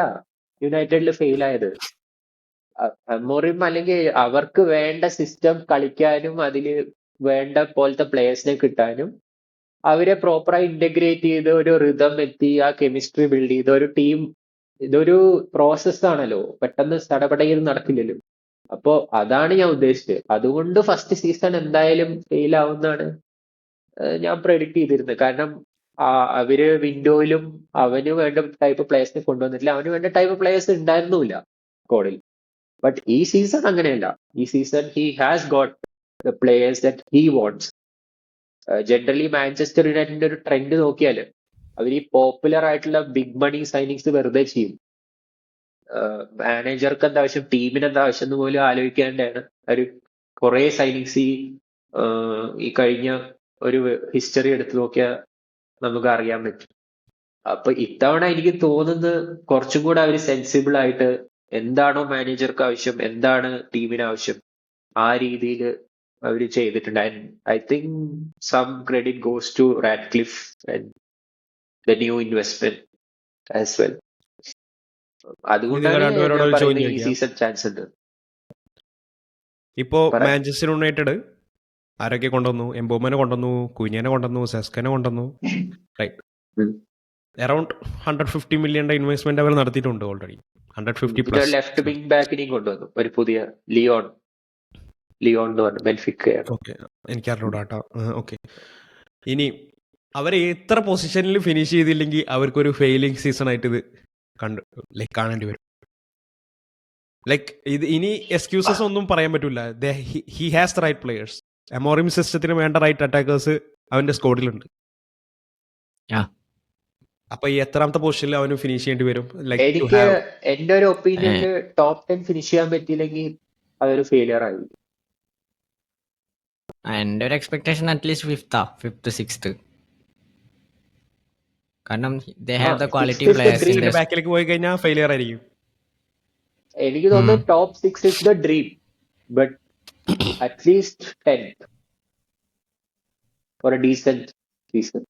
യുണൈറ്റഡിൽ ഫെയിൽ ആയത്. അമോറിം അല്ലെങ്കിൽ അവർക്ക് വേണ്ട സിസ്റ്റം കളിക്കാനും അതില് വേണ്ട പോലത്തെ പ്ലേയേഴ്സിനെ കിട്ടാനും അവരെ പ്രോപ്പറായി ഇന്റഗ്രേറ്റ് ചെയ്ത് ഒരു റിതം എത്തി ആ കെമിസ്ട്രി ബിൽഡ് ചെയ്ത് ഒരു ടീം, ഇതൊരു പ്രോസസ് ആണല്ലോ, പെട്ടെന്ന് സടപടയിൽ നടക്കില്ലല്ലോ. അപ്പോ അതാണ് ഞാൻ ഉദ്ദേശിച്ചത്. അതുകൊണ്ട് ഫസ്റ്റ് സീസൺ എന്തായാലും ഫെയിൽ ആവുന്നതാണ് ഞാൻ പ്രെഡിക്ട് ചെയ്തിരുന്നത്. കാരണം അവര് വിൻഡോയിലും അവന് വേണ്ട ടൈപ്പ് പ്ലേയേഴ്സിനെ കൊണ്ടുവന്നിട്ടില്ല, അവന് വേണ്ട ടൈപ്പ് പ്ലേയേഴ്സ് ഉണ്ടായിരുന്നില്ല സ്ക്വാഡിൽ. ബട്ട് ഈ സീസൺ അങ്ങനെയല്ല. ഈ season he has got the players that he wants. Generally Manchester യുണൈറ്റഡിന്റെ ഒരു ട്രെൻഡ് നോക്കിയാൽ അവർ ഈ പോപ്പുലർ ആയിട്ടുള്ള ബിഗ് മണി സൈനിങ്സ് വെറുതെ ചെയ്യും. മാനേജർക്ക് എന്താ ആവശ്യം, ടീമിന് എന്താ ആവശ്യം എന്ന് പോലും ആലോചിക്കാണ്ടാണ് ഒരു കുറെ സൈനിങ്സ് ഈ കഴിഞ്ഞ ഒരു ഹിസ്റ്ററി എടുത്തു നോക്കിയാൽ നമുക്ക് അറിയാൻ പറ്റും. അപ്പൊ ഇത്തവണ എനിക്ക് തോന്നുന്നത് കുറച്ചും കൂടെ അവർ സെൻസിബിൾ ആയിട്ട് എന്താണോ മാനേജർക്ക് ആവശ്യം, എന്താണ് ടീമിന് ആവശ്യം, ആ രീതിയിൽ അവർ ചെയ്തിട്ടുണ്ട്. And I think some credit goes to Radcliffe and the new investment as well. അതുകൊണ്ടാണ് രണ്ടുപേരോട് ഞാൻ ഒരു ചോദ്യം പറയുന്നത് ഈ ചോദിക്കാം. സീസൺ ചാൻസ് ഉണ്ട്. ഇപ്പോ പറ. മാഞ്ചസ്റ്റർ യുണൈറ്റഡ് ആരൊക്കെ കൊണ്ടുവന്നു? എംബോമനെ കൊണ്ടുവന്നു, കുഞ്ഞനെ കൊണ്ടുവന്നു, സെസ്കനെ കൊണ്ടുവന്നു. റൈറ്റ്, ഉം. അറൌണ്ട് 150 മില്യന്റെ ഇൻവെസ്റ്റ്മെന്റ് അവർ നടത്തിയിട്ടുണ്ട് ഓൾറെഡി. 150 പിന്നെ പ്ലസ്. ലെഫ്റ്റ് വിങ് ബാക്കിനെയും കൊണ്ടുവന്നു, ഒരു പുതിയ ലിയോൺ എന്ന് പറഞ്ഞു, ബെൻഫിക്കയാണ്. ഓക്കെ, എനിക്കറിഞ്ഞൂടാട്ടോ. ഓക്കെ, ഇനി അവർ എത്ര പൊസിഷനിൽ ഫിനിഷ് ചെയ്തില്ലെങ്കിൽ അവർക്കൊരു ഫെയിലിംഗ് സീസൺ ആയിട്ട് ഇത് കാണേണ്ടി വരും. ഇത് ഇനി എക്സ്ക്യൂസസ് ഒന്നും പറയാൻ പറ്റൂല. He has the right players. Amorim സിസ്റ്റത്തിന് വേണ്ട റൈറ്റ് അറ്റാക്കേഴ്സ് അവന്റെ സ്കോഡിലുണ്ട്. Yeah. അപ്പൊ ഈ എത്രാമത്തെ പൊസിഷനിൽ അവന് ഫിനിഷ് ചെയ്യേണ്ടി വരും? എനിക്ക് എന്റെ ഒരു ഒപ്പീനിയനിൽ ടോപ്പ് 10 ഫിനിഷ് ചെയ്യാൻ പറ്റിയില്ലെങ്കിൽ അതൊരു ഫെയിലിയർ ആയി. എൻ്റെ ഒരു എക്സ്പെക്ടേഷൻ അറ്റ്ലീസ്റ്റ് ഫിഫ്ത്ത് സിക്സ്ത്. കാരണം they have the quality sixth is the players in dream. ബാക്കിലേക്ക് പോയി കഴിഞ്ഞാൽ ഫെയിലിയർ ആയിരിക്കും. എനിക്ക് തോന്നുന്നു top 6 is the dream, but at least 10 for a decent season.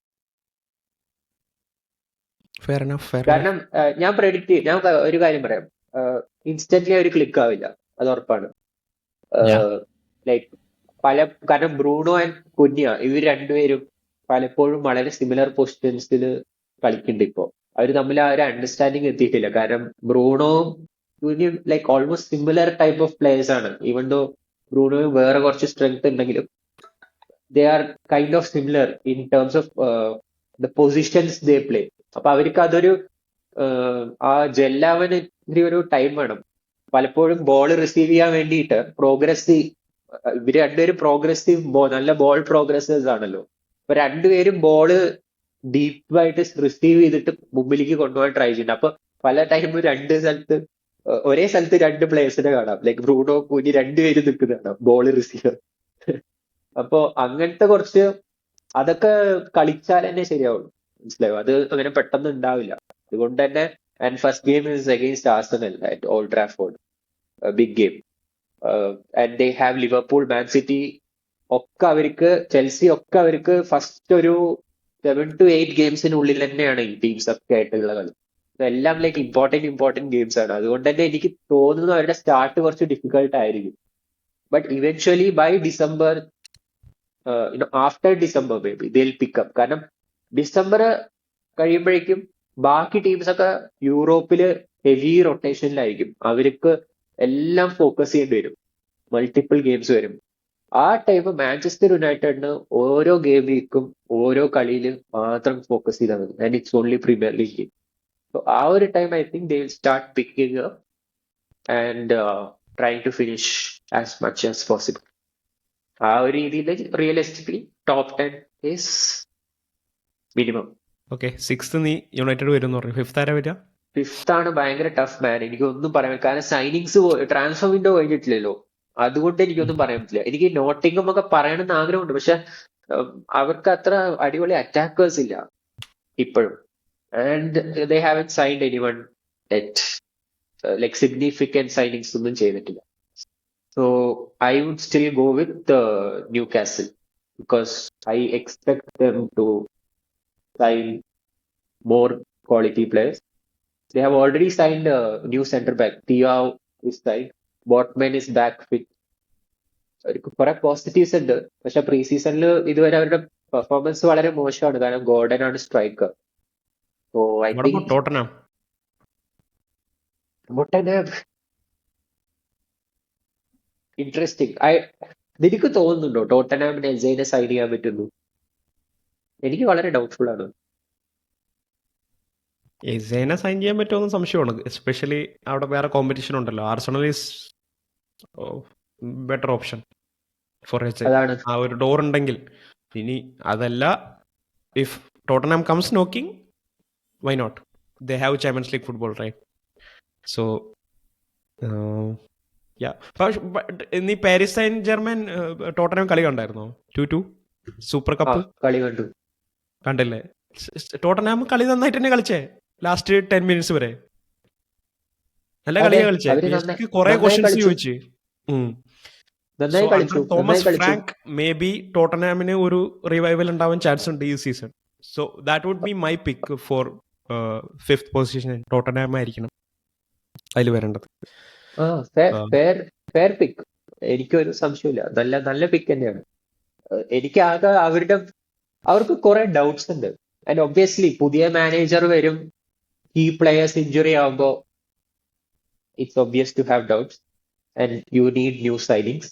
Fair enough. കാരണം ഞാൻ ഒരു കാര്യം പറയാം, ഇൻസ്റ്റന്റ്ലി ഒരു ക്ലിക്ക് ആവില്ല, അത് ഉറപ്പാണ്. Yeah. ലൈക്ക് കാരണം ബ്രൂണോ ആൻഡ് കുഞ്ഞ ഇവർ രണ്ടുപേരും പലപ്പോഴും വളരെ സിമിലർ പൊസിഷൻസിൽ കളിക്കുന്നുണ്ട്. ഇപ്പോ അവർ തമ്മിൽ ആ ഒരു അണ്ടർസ്റ്റാൻഡിങ് എത്തിയിട്ടില്ല. കാരണം ബ്രൂണോയും കുഞ്ഞും like almost similar type of players ആണ്. ഈവൻ ദോ ബ്രൂണോയും വേറെ കുറച്ച് സ്ട്രെങ്ത് ഉണ്ടെങ്കിലും they are kind of similar in terms of the positions they play. അപ്പൊ അവർക്ക് അതൊരു ആ ജെല്ലാവന് ഒരു ടൈം വേണം. പലപ്പോഴും ബോൾ റിസീവ് ചെയ്യാൻ വേണ്ടിയിട്ട് ഇവര് രണ്ടുപേരും നല്ല ബോൾ പ്രോഗ്രസേഴ്സ് ആണല്ലോ. അപ്പൊ രണ്ടുപേരും ബോള് ഡീപ്പായിട്ട് റിസീവ് ചെയ്തിട്ട് മുമ്പിലേക്ക് കൊണ്ടുപോകാൻ ട്രൈ ചെയ്യുന്നുണ്ട്. അപ്പൊ പല ടൈമും ഒരേ സ്ഥലത്ത് രണ്ട് പ്ലേയേഴ്സിനെ കാണാം. ലൈക്ക് ബ്രൂണോ കുഞ്ഞി രണ്ടുപേരും നിൽക്കുന്ന കാണാം ബോൾ റിസീവർ. അപ്പൊ അങ്ങനത്തെ കുറച്ച് അതൊക്കെ കളിച്ചാൽ തന്നെ ശരിയാവുള്ളൂ, മനസ്സിലായോ? അത് അങ്ങനെ പെട്ടെന്ന് ഉണ്ടാവില്ല. അതുകൊണ്ട് തന്നെ and first game is against Arsenal at Old Trafford, big game. And they have Liverpool, Man City ഒക്കെ അവർക്ക്, ചെൽസി ഒക്കെ അവർക്ക് ഫസ്റ്റ് ഒരു 7 to 8 ഗെയിംസിനുള്ളിൽ തന്നെയാണ് ഈ ടീംസ് ഒക്കെ ആയിട്ടുള്ള കളി. എല്ലാം ലൈക്ക് ഇമ്പോർട്ടന്റ് ഗെയിംസ് ആണ്. അതുകൊണ്ട് തന്നെ എനിക്ക് തോന്നുന്നു അവരുടെ സ്റ്റാർട്ട് കുറച്ച് ഡിഫിക്കൽട്ട് ആയിരിക്കും. But eventually by December, after December maybe they'll pick up. കാരണം ഡിസംബർ കഴിയുമ്പോഴേക്കും ബാക്കി ടീംസ് ഒക്കെ യൂറോപ്പില് ഹെവി റൊട്ടേഷനിലായിരിക്കും. അവർക്ക് എല്ലാം ഫോക്കസ് ചെയ്യേണ്ടി വരും, മൾട്ടിപ്പിൾ ഗെയിംസ് വരും. ആ ടൈം മാഞ്ചസ്റ്റർ യുണൈറ്റഡിന് ഓരോ ഗെയിം വീക്കും ഓരോ കളിയിൽ മാത്രം ഫോക്കസ് ചെയ്താൽ മതി. And it's only Premier League game. So ആ ഒരു time I think they will start picking up and trying to finish as much as possible. ആ ഒരു രീതിയിൽ realistically top 10 is minimum. Okay, 6th നീ യുണൈറ്റഡ് വരും എന്ന് പറഞ്ഞു. 5th ആരാ വരിക? 5th ആണ് ഭയങ്കര ടഫ് മാൻ. എനിക്കൊന്നും പറയാൻ, കാരണം സൈനിങ്സ് ട്രാൻസ്ഫർ വിൻഡോ കഴിഞ്ഞിട്ടില്ലല്ലോ. അതുകൊണ്ട് എനിക്കൊന്നും പറയാൻ പറ്റില്ല. എനിക്ക് നോട്ടിംഗം ഒക്കെ പറയണമെന്ന് ആഗ്രഹമുണ്ട്, പക്ഷെ അവർക്ക് അത്ര അടിപൊളി അറ്റാക്കേഴ്സ് ഇല്ല ഇപ്പോഴും. And they haven't signed anyone yet, like significant signings ഒന്നും ചെയ്തിട്ടില്ല. So I would still go with Newcastle because I expect them to sign more quality players. They have already signed a new centre back. Thiaw is signed. Botman is back fit. കുറെ positives ഉണ്ട്. പക്ഷെ pre സീസണിൽ ഇതുവരെ അവരുടെ performance വളരെ മോശമാണ്. കാരണം Gordon ആണ് striker. So I think Tottenham interesting. എനിക്ക് തോന്നുന്നുണ്ടോ ടോട്ടനാമിന് എസൈനെ സൈൻ ചെയ്യാൻ പറ്റുന്നു? എനിക്ക് വളരെ ഡൗട്ട്ഫുൾ ആണ്. എസേനെ സൈൻ ചെയ്യാൻ പറ്റുമെന്ന് സംശയമാണ്. എസ്പെഷ്യലി അവിടെ വേറെ കോമ്പറ്റീഷൻ ഉണ്ടല്ലോ. Arsenal is better option. For അതാണ് ആ ഒരു ഡോർ ഉണ്ടെങ്കിൽ. ഇനി അതല്ല, if Tottenham comes knocking, why not? They have Champions League football, right? So നീ പാരീസ് സെയിന്റ് ജർമ്മൻ ടോട്ടനാം കളി കണ്ടായിരുന്നോ? 2-2 സൂപ്പർ ആ കപ്പ് കളി കണ്ടു. കണ്ടില്ലേ? ടോട്ടനാം കളി നന്നായിട്ട് തന്നെ കളിച്ചേ ലാസ്റ്റ് 10 മിനിറ്റ്സ് വരെ. നല്ല അതെ, കളിയാ കളിച്ചേ. അവര് പി എസ് നന്നായി ജിക്ക് കുറെ നന്നായി ക്വസ്റ്റ്യൻസ് കളിച്ചു, ചോദിച്ചു. നന്നായി സോ കളിച്ചു, അണ്ടർ നന്നായി തോമസ് കളിച്ചു. ഫ്രാങ്ക് മേ ബി ടോട്ടനാമിന് ഒരു റിവൈവൽ ഉണ്ടാവാൻ ചാൻസ് ഉണ്ട് ഈ season. So that would be my pick for 5th position. Tottenham ആയിരിക്കണം അതിൽ വരേണ്ടത്. ആ ഫെയർ ഫെയർ പിക്ക്, എനിക്കൊരു സംശയമില്ല. നല്ല നല്ല പിക്ക് തന്നെയാണ്. എനിക്ക് ആകെ അവർക്ക് കുറെ ഡൗട്ട്സ് ഉണ്ട്. ആൻഡ് ഒബ്വിയസ്ലി പുതിയ മാനേജർ വരും, കീ പ്ലെയേഴ്സ് ഇഞ്ചുറി ആവുമ്പോ it's obvious to have doubts and you need new signings.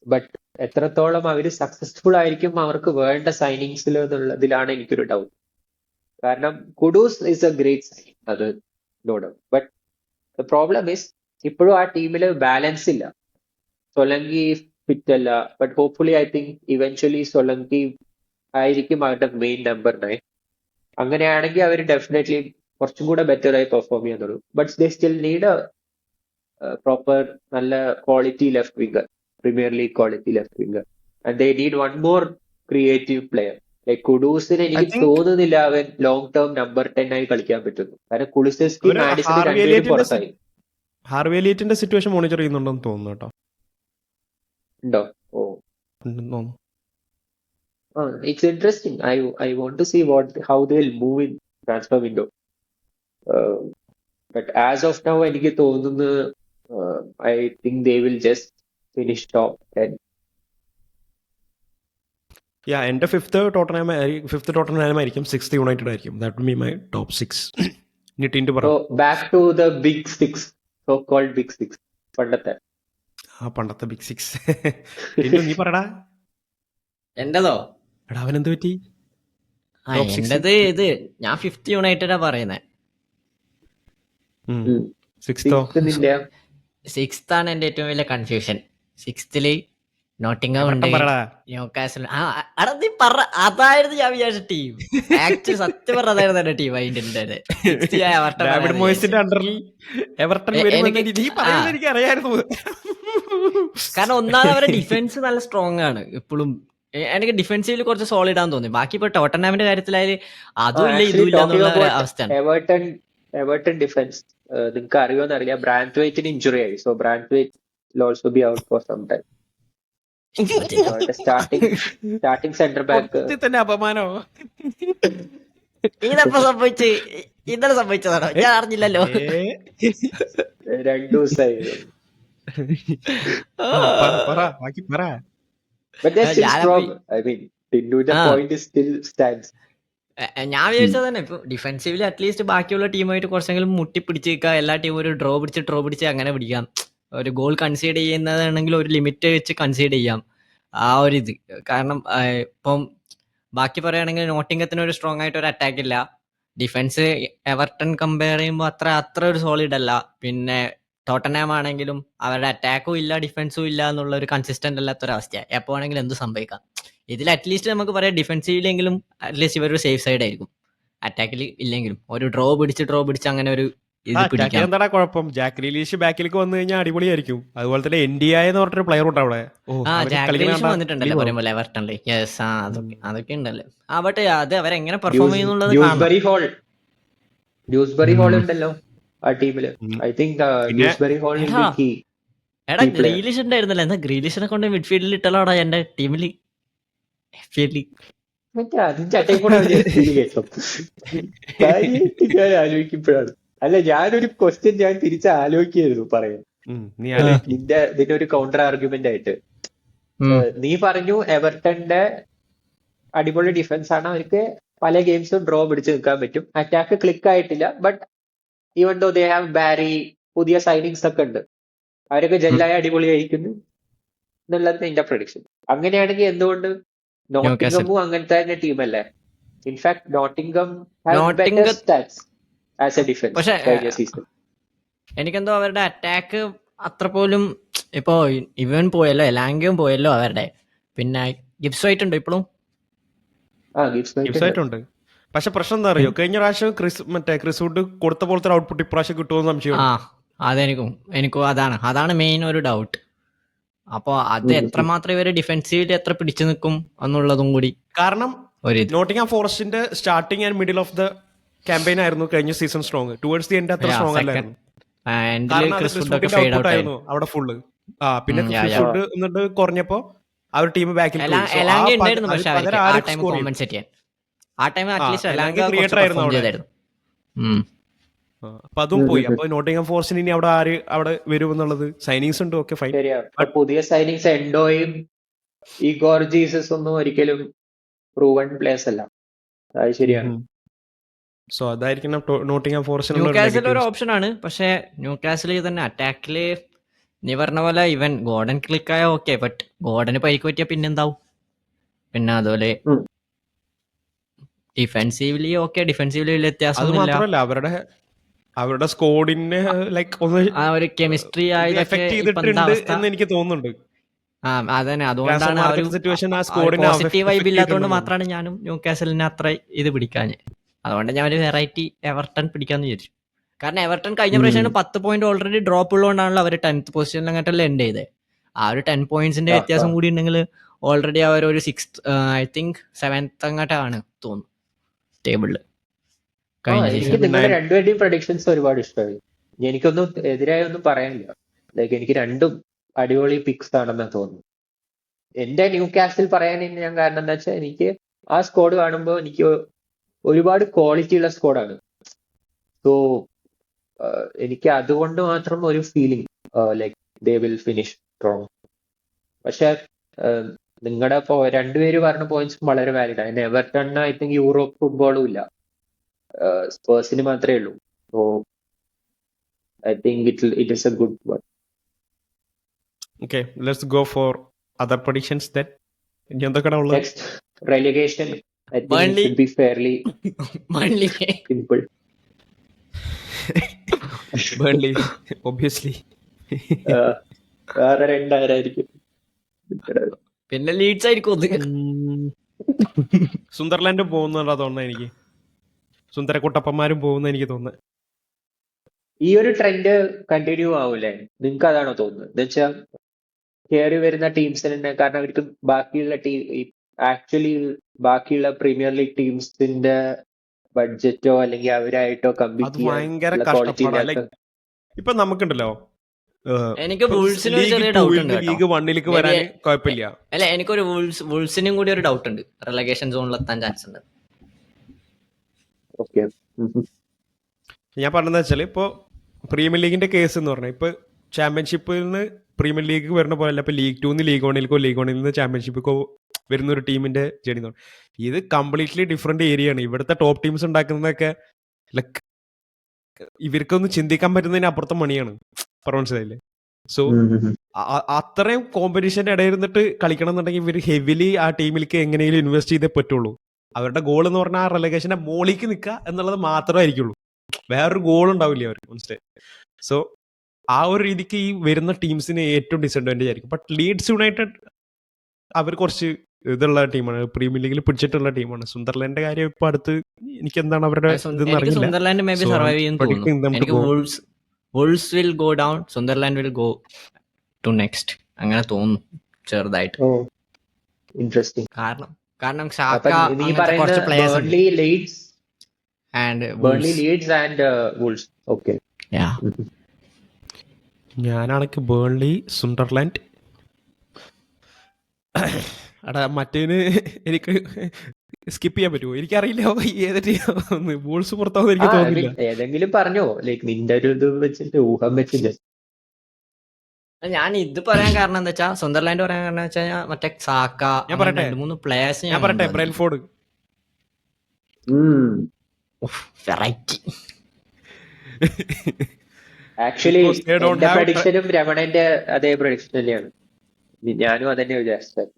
But എത്രത്തോളം അവർ സക്സസ്ഫുൾ ആയിരിക്കും അവർക്ക് വേണ്ട സൈനിങ്സിൽ എന്നുള്ളതിലാണ് എനിക്കൊരു ഡൗട്ട്. കാരണം Kudus is a great signing, അത് no doubt. But the problem is ഇപ്പോഴും ആ ടീമിൽ ബാലൻസ് ഇല്ല. സൊലങ്കി ഫിറ്റ് അല്ല. But hopefully I think eventually Solanke ആയിരിക്കും അവരുടെ മെയിൻ നമ്പർ 9. അങ്ങനെയാണെങ്കിൽ അവർ ഡെഫിനറ്റ്ലി കുറച്ചും കൂടെ ബെറ്റർ ആയി പെർഫോം ചെയ്യുന്നുള്ളൂ. But they still need proper നല്ല quality left winger, Premier League quality left winger. And they need one more creative player. Like കുഡൂസിന് I എനിക്ക് തിങ്ക് തോന്നുന്നില്ല അവൻ ലോങ് ടേം നമ്പർ 10 ആയി കളിക്കാൻ പറ്റുന്നു. കാരണം കുളിസെസ്കി അവര് മാഡിസൺ ഹാർവി രണ്ടുപേരും എലിയറ്റിന്റെ പുറത്തായി. ഹാർവി എലിയറ്റിന്റെ സിറ്റുവേഷൻ മോണിറ്റർ ചെയ്യുന്നുണ്ടെന്ന് തോന്നുന്നു കേട്ടോ. ഉണ്ടോ? ഓ, ഉണ്ടെന്ന് തോന്നുന്നു. it's interesting. I want to see how they'll move in transfer window. But as of now, എനിക്ക് തോന്നുന്നു I think they will just finish top 10. യാ, എന്റെ ഫിഫ്ത്ത് ടോട്ടനാം ആയിരിക്കും, 6th യുണൈറ്റഡ് ആയിരിക്കും. That will be my top 6. ഇനി team പറ. So back to the big six, so-called big six. പണ്ടത്തെ ആ പണ്ടത്തെ ബിഗ് 6 നീ പറടാ. എന്റേതോ? എടാ അവനെന്ത് പറ്റി? ആ ടോപ്പ് 6 എന്റേത് ഇത് ഞാൻ 5th യുണൈറ്റഡാ പറയുന്നത്. ഉം. 6th Sixth നിന്റെ 6th ആണ് എന്റെ ഏറ്റവും വലിയ കൺഫ്യൂഷൻ. 6th നോട്ടിംഗം ഉണ്ട്, എവർട്ടൺ പറടാ. ന്യൂകാസിൽ. അടാ നീ പറ, അതായിരുന്നു ഞാൻ വിചാരിച്ച ടീം. ആക്ച്വലി സത്യം പറഞ്ഞ അതായിരുന്നു എന്റെ ടീം. അതിന്റെ ഡേവിഡ് മോയിസിന്റെ അണ്ടറിൽ എവർട്ടൺ വരുമെന്ന് നീ പറയുന്നത് എനിക്ക് അറിയായിരുന്നു. കാരണം ഒന്നാമത് അവരുടെ ഡിഫൻസ് നല്ല സ്ട്രോങ് ആണ് ഇപ്പോഴും. എനിക്ക് ഡിഫൻസീവിൽ കുറച്ച് സോളിഡ് ആണെന്ന് തോന്നി. ബാക്കി ഇപ്പൊ ടോട്ടനാമിന്റെ കാര്യത്തിലായാലും അതും ഇല്ല ഇതും ഇല്ല എന്നുള്ള അവസ്ഥയാണ്. എവർട്ടൺ ഡിഫൻസ് നിങ്ങൾക്ക് അറിയുമെന്ന് അറിയില്ല, ബ്രാൻത്വൈറ്റിന് ഇഞ്ചുറി ആയി. So Branthwaite also be out for some time. Starting centre back തന്നെ അപമാനോ? ഇതെപ്പോ സംഭവിച്ച്? ഇന്നലെ സംഭവിച്ചതാണോ? ഞാൻ അറിഞ്ഞില്ലല്ലോ. 2 ദിവസമായി. ബാക്കി പറ. But they're still strong. I mean, Tindu's point is still stands. ഞാൻ വിചാരിച്ചത് തന്നെ ഇപ്പൊ ഡിഫൻസീവില് അറ്റ്ലീസ്റ്റ് ബാക്കിയുള്ള ടീമായിട്ട് കുറച്ചെങ്കിലും മുട്ടി പിടിച്ച് നിൽക്കുക. എല്ലാ ടീമും ഒരു ഡ്രോ പിടിച്ച് അങ്ങനെ പിടിക്കാം. ഒരു ഗോൾ കൺസീഡ് ചെയ്യുന്നതാണെങ്കിൽ ഒരു ലിമിറ്റ് വെച്ച് കൺസീഡ് ചെയ്യാം. ആ ഒരു ഇത് കാരണം ഇപ്പം ബാക്കി പറയുകയാണെങ്കിൽ നോട്ടിംഗത്തിന് ഒരു സ്ട്രോങ് ആയിട്ട് ഒരു അറ്റാക്ക് ഇല്ല. ഡിഫൻസ് എവർട്ടൺ കമ്പയർ ചെയ്യുമ്പോൾ അത്ര ഒരു സോളിഡ് അല്ല. പിന്നെ ടോട്ടനാം ആണെങ്കിലും അവരുടെ അറ്റാക്കും ഇല്ല ഡിഫൻസും ഇല്ല എന്നുള്ള ഒരു കൺസിസ്റ്റന്റ് അല്ലാത്തൊരവസ്ഥയാണ്. എപ്പോൾ ആണെങ്കിലും എന്ത് സംഭവിക്കാം. ഇതിൽ അറ്റ്ലീസ്റ്റ് നമുക്ക് പറയാം ഡിഫൻസീവിലെങ്കിലും അറ്റ്ലീസ്റ്റ് ഇവരൊരു സേഫ് സൈഡ് ആയിരിക്കും. അറ്റാക്കിൽ ഇല്ലെങ്കിലും ഒരു ഡ്രോ പിടിച്ച് അങ്ങനെ ഒരു ഇത് പിടിക്കാം. എന്താ കുഴപ്പം? ജാക്ക് ഗ്രീലിഷ് ബാക്കിലേക്ക് വന്നു കഴിഞ്ഞാൽ അടിപൊളിയായിരിക്കും. അതുപോലെ തന്നെ NDI എന്ന് പറഞ്ഞൊരു പ്ലെയർ ഉണ്ട് അവിടെ. വന്നിട്ടുണ്ടല്ലോ പറയുമ്പോൾ എവർട്ടണില്. യെസ്, അതൊക്കെ ഉണ്ടല്ലോ. ബട്ട് അത് അവരെങ്ങനെ പെർഫോം ചെയ്യുന്നുള്ളത് ഡ്യൂസ്ബറി ഹോൾ ഉണ്ടല്ലോ ആ ടീമില്. ഐ തിങ്ക് ഡ്യൂസ്ബറി ഹോൾ എടാ ഗ്രീലിഷ് ഉണ്ടായിരുന്നല്ലോ. എന്താ ഗ്രീലിഷിനെ കൊണ്ട് മിഡ്ഫീൽഡിൽ ഇട്ടല്ലോടാ എന്റെ ടീമില്. ഞാൻ ആലോചിക്കുമ്പോഴാണ്. അല്ല, ഞാനൊരു ക്വസ്റ്റ്യൻ ഞാൻ തിരിച്ച് ആലോചിക്കായിരുന്നു പറയാൻ. ഇതിന്റെ ഒരു കൗണ്ടർ ആർഗ്യുമെന്റ് ആയിട്ട് നീ പറഞ്ഞു എവർട്ടന്റെ അടിപൊളി ഡിഫൻസ് ആണ്, അവർക്ക് പല ഗെയിംസും ഡ്രോ പിടിച്ച് നിൽക്കാൻ പറ്റും, അറ്റാക്ക് ക്ലിക്ക് ആയിട്ടില്ല. But even though they have Barry, പുതിയ സൈനിങ്സ് ഒക്കെ ഉണ്ട്, അവരൊക്കെ ജെല്ലായ അടിപൊളിയായിരിക്കുന്നു എന്നുള്ളത് എന്റെ പ്രഡിക്ഷൻ. അങ്ങനെയാണെങ്കിൽ എന്തുകൊണ്ട് നോട്ടിംഗമും അങ്ങനത്തെ തന്നെ ടീമല്ലേ? In fact Nottingham as a defence കഴിഞ്ഞ സീസൺ. എനിക്കെന്തോ അവരുടെ അറ്റാക്ക് അത്ര പോലും ഇപ്പോ ഇവൻ പോയല്ലോ, എലാങ്കയും പോയല്ലോ അവരുടെ. പിന്നെ ഗിബ്സ് വൈറ്റ് ഉണ്ട് ഇപ്പോഴും. ഗിബ്സ് ഗിബ്സ് വൈറ്റ് ആയിട്ടുണ്ട്. പക്ഷെ പ്രശ്നം എന്താ അറിയോ, കഴിഞ്ഞ പ്രാവശ്യം ക്രിസ് വുഡ് കൊടുത്ത പോലത്തെ ഔട്ട്പുട്ട് ഇപ്രാവശ്യം കിട്ടുമെന്ന് ആ സംശയമുണ്ട്. എനിക്കും അതാണ് മെയിൻ ഒരു ഡൗട്ട്. അപ്പൊ അത് എത്രമാത്രം ഇവര് ഡിഫെൻസീവില് എത്ര പിടിച്ചു നിൽക്കും എന്നുള്ളതും കൂടി കാരണം ഒരിത്. നോട്ടിംഗ്ഹാം ഫോറസ്റ്റിന്റെ starting and middle of the campaign ആയിരുന്നു കഴിഞ്ഞ season strong. Towards the end അത്ര സ്ട്രോങ് അല്ലായിരുന്നു. എൻഡില് കാരണം അത് ക്രിസ് ക്രിസ് വുഡൊക്കെ വുഡിന്റെ ഫെയ്ഡ് ഔട്ട്പുട്ട് ഔട്ട് ആയിരുന്നു അവിടെ ഫുള്ള്. പിന്നെ ക്രിസ് വുഡ് എന്നിട്ട് കുറഞ്ഞപ്പോ ആ ഒരു ടീം ബാക്കിൽ പോയി. So, എലാങ്ക ആ ഉണ്ടായിരുന്നു, പക്ഷെ പകരം അവർക്ക് ആ ആരും ടൈം score ചെയ്യും. കോമ്പൻസേറ്റ് ചെയ്യാൻ. ആ ടൈം അറ്റ്ലീസ്റ്റ് എലാങ്ക എലാങ്ക creator കുറച്ച് ആയിരുന്നു പെർഫോം അവിടെ. ചെയ്തായിരുന്നു. അപ്പൊ അതും പോയി. അപ്പൊ നോട്ടിംഗ്ഹാം ഫോറസ്റ്റിന് ഇനി അവിടെ ആര് അവിടെ വരും എന്നുള്ളത്. സൈനിങ്സ് ഉണ്ട്, ഓക്കെ ഫൈൻ. ശരിയാ. പുതിയ സൈനിങ്സ് എൻഡോയും ഇഗോർ ജീസസ് ഒന്നും ഒരിക്കലും പ്രൂവൺ പ്ലേയേഴ്സ് അല്ല. അത് ശരിയാണ്. സോ അതായിരിക്കണം നോട്ടിംഗ്ഹാം ഫോറസ്റ്റിനുള്ള ന്യൂകാസിൽ ഒരു ഓപ്ഷൻ ആണ്. പക്ഷെ ന്യൂകാസിൽ തന്നെ അറ്റാക്കില് നീ പറഞ്ഞ പോലെ ഇവൻ ഗോർഡൻ ക്ലിക്കായ ഓക്കെ, ബട്ട് ഗോർഡന് പരിക്ക് പറ്റിയ പിന്നെന്താവും? പിന്നെ അതുപോലെ ഉം. ഡിഫെൻസീവ്ലി വലിയ അത് വ്യത്യാസമൊന്നുമില്ല. മാത്രമല്ല അവരുടെ സ്കോഡിനെ ലൈക്ക് ഒന്ന് ആ ഒരു കെമിസ്ട്രി ആയതൊക്കെ എഫക്ട് ഇപ്പൊ എന്താ ചെയ്തിട്ടുണ്ട് അവസ്ഥ? എന്ന് എനിക്ക് തോന്നുന്നുണ്ട്. അതന്നെ, ട്രാൻസ്ഫർ അതുകൊണ്ടാണ് ആ ഒരു മാർക്കറ്റ് സിറ്റുവേഷൻ ആ സ്കോഡിനെ പോസിറ്റീവ് വൈബ് എഫക്ട് ഇല്ലാത്തതുകൊണ്ട് ചെയ്തിട്ടുണ്ടെന്ന്. മാത്രമാണ് ഞാനും ന്യൂകാസലിനെ അത്ര ഇത് പിടിക്കാഞ്ഞ്. അതുകൊണ്ട് ഞാൻ ഒരു വെറൈറ്റി എവർട്ടൺ പിടിക്കാന്ന് വിചാരിച്ചു. കാരണം എവർട്ടൺ കഴിഞ്ഞ പ്രാവശ്യം 10 പോയിന്റ് ഓൾറെഡി ഡ്രോപ്പ് ഉള്ളതുകൊണ്ടാണല്ലോ അവർ 10th പൊസിഷനിൽ അങ്ങോട്ടല്ലേ എൻഡ് ചെയ്തത്. ആ ഒരു 10 പോയിന്റ്സിന്റെ വ്യത്യാസം കൂടി ഉണ്ടെങ്കിൽ ഓൾറെഡി അവർ ഒരു 6th ഐ തിങ്ക് 7th അങ്ങോട്ടാണ് തോന്നുന്നു ടേബിളില് കഴിഞ്ഞ എനിക്ക് സീസൺ. നിങ്ങളുടെ രണ്ടുപേരുടെയും പ്രഡിക്ഷൻസ് ഒരുപാട് ഇഷ്ടമായി. എനിക്കൊന്നും എതിരായ ഒന്നും പറയാനില്ല. ലൈക്ക് എനിക്ക് രണ്ടും അടിപൊളി പിക്സ് ആണെന്ന് തോന്നുന്നു. എന്റെ ന്യൂ കാസിൽ പറയാൻ ഞാൻ കാരണം എന്താ വെച്ചാൽ എനിക്ക് ആ സ്കോഡ് കാണുമ്പോൾ എനിക്ക് ഒരുപാട് ക്വാളിറ്റി ഉള്ള സ്കോഡാണ്. സോ എനിക്ക് അതുകൊണ്ട് മാത്രം ഒരു feeling like they will finish strong. പക്ഷെ നിങ്ങളുടെ രണ്ടുപേര് പറഞ്ഞ പോയിന്റ്സ് വളരെ വാലിഡ് ആണ്. എവർട്ടണിന് ഐ തിങ്ക് യൂറോപ്പ് ഫുട്ബോളും ഇല്ല, സ്പേഴ്സിന് മാത്രമേ ഉള്ളൂ. So I think it is A good one. Okay, let's go for other predictions then. ഇനി എന്തൊക്കെയാണ് ഉള്ളത്? Next relegation. I think Burnley. It be fairly simple. Burnley obviously. വേറെ രണ്ടായിരിക്കും. പിന്നെ ലീഡ്സ് ആയിരിക്കും ഒന്ന്. സുന്ദർലാൻഡും പോകുന്നുണ്ടോ തോന്നുന്നത് എനിക്ക്. സുന്ദരക്കുട്ടപ്പന്മാരും പോകുന്ന എനിക്ക് തോന്നുന്നത്. ഈ ഒരു ട്രെൻഡ് കണ്ടിന്യൂ ആവൂലേ? നിങ്ങൾക്ക് അതാണോ തോന്നുന്നത്? എന്ന് വെച്ചാൽ കയറി വരുന്ന ടീംസിന് തന്നെ, കാരണം അവർക്ക് ബാക്കിയുള്ള ആക്ച്വലി ബാക്കിയുള്ള പ്രീമിയർ ലീഗ് ടീംസിന്റെ ബഡ്ജറ്റോ അല്ലെങ്കിൽ അവരായിട്ടോ കമ്പീറ്റ് അത് ഭയങ്കര കഷ്ടപ്പാടാണ്. ഇപ്പൊ നമുക്കുണ്ടല്ലോ എനിക്ക് വൂൾസിന് ഒരു ചെറിയ ഡൗട്ട് ഉണ്ട് കേട്ടോ. ലീഗ് വണ്ണിലേക്ക് വരാൻ കുഴപ്പമില്ല. അല്ല, എനിക്കൊരു വൂൾസിനും കൂടി ഒരു ഡൗട്ട് ഉണ്ട്. റിലഗേഷൻ സോണിൽ എത്താൻ ചാൻസ് ഉണ്ട്. ഓക്കെ, ഞാൻ പറഞ്ഞതെന്ന് വെച്ചാൽ ഇപ്പൊ പ്രീമിയർ ലീഗിന്റെ കേസ് എന്ന് പറഞ്ഞാൽ ഇപ്പൊ ചാമ്പ്യൻഷിപ്പിൽ നിന്ന് പ്രീമിയർ ലീഗ് വരുന്ന പോലെയല്ല ഇപ്പൊ ലീഗ് 2 ലീഗ് 1 ലീഗ് 1 നിന്ന് ചാമ്പ്യൻഷിപ്പിക്കോ വരുന്ന ഒരു ടീമിന്റെ ജേണി. ഇത് കംപ്ലീറ്റ്ലി ഡിഫറെന്റ് ഏരിയ ആണ്. ഇവിടുത്തെ ടോപ്പ് ടീംസ് ഉണ്ടാക്കുന്നതൊക്കെ ലൈക്ക് ഇവർക്കൊന്നും ചിന്തിക്കാൻ പറ്റുന്നതിന് അപ്പുറത്തെ മണിയാണ്. മനസ്സിലായില്ലേ? സോ അത്രയും കോമ്പറ്റീഷന്റെ ഇടയിൽ ഇരുന്നിട്ട് കളിക്കണം എന്നുണ്ടെങ്കിൽ ഇവർ ഹെവിലി ആ ടീമിലേക്ക് എങ്ങനെയും ഇൻവെസ്റ്റ് ചെയ്തേ പറ്റുള്ളൂ. അവരുടെ ഗോൾ എന്ന് പറഞ്ഞാൽ ആ റെലഗേഷന്റെ മോളിലേക്ക് നിൽക്കുക എന്നുള്ളത് മാത്രമായിരിക്കുള്ളൂ. വേറൊരു ഗോൾ ഉണ്ടാവില്ല അവർക്ക്, മനസ്സിലായി? സോ ആ ഒരു രീതിക്ക് ഈ വരുന്ന ടീംസിന് ഏറ്റവും ഡിസഡ്വാൻറ്റേജ് ആയിരിക്കും. ബട്ട് ലീഡ്സ് യുണൈറ്റഡ് അവർ കുറച്ച് ഇതുള്ള ടീമാണ്, പ്രീമിയർ ലീഗിൽ പിടിച്ചിട്ടുള്ള ടീമാണ്. സുന്ദർലാൻഡിന്റെ കാര്യം ഇപ്പൊ അടുത്ത് എനിക്ക് എന്താണ് അവരുടെ ഇതെന്ന് എനിക്ക് അറിയില്ല. Sunderland maybe So, survive I'm ചെയ്യുന്നു predicting തോന്നുന്നു. them to എനിക്ക് go. Wolves will go down, Sunderland will go to next, അങ്ങനെ തോന്നുന്നു ചെറുതായിട്ട്. ഇൻട്രസ്റ്റിംഗ്. കാരണം ഷാക്ക അപ്പൊ നീ അങ്ങനത്തെ കുറച്ച് പറയുന്ന പ്ലേയേഴ്സ് ഉണ്ട്. Burnley, Leeds and and Wolves. Okay, ഞാനാണെങ്കിൽ ബേൺലി, സുണ്ടർലാൻഡ്. അടാ മറ്റേന് എനിക്ക് സ്കിപ്പ് ചെയ്യാൻ പറ്റുമോ? എനിക്കറിയില്ല ഏത് ടീം വൂൾസ് പുറത്താവുന്ന എനിക്ക് തോന്നുന്നില്ല. ഏതെങ്കിലും പറഞ്ഞോ, ലൈക്ക് നിന്റെ ഒരു ഇത് വെച്ചിട്ട് ഊഹം വെച്ചിട്ട്. ഞാൻ ഇത് പറയാൻ കാരണം എന്താ വെച്ചാൽ സുന്ദർലാൻഡ് പറയാൻ കാരണം വെച്ചാൽ മറ്റേ സാക്ക, ഞാൻ പറയട്ടെ? 2-3 പ്ലേയേഴ്സ് ഞാൻ പറയട്ടെ, Brentford. Variety. Actually Because they don't എന്റെ have പ്രഡിക്ഷനും രമണന്റെ അതേ പ്രഡിക്ഷൻ തന്നെയാണ്. ഞാനും അതന്നെ വിചാരിച്ചത്.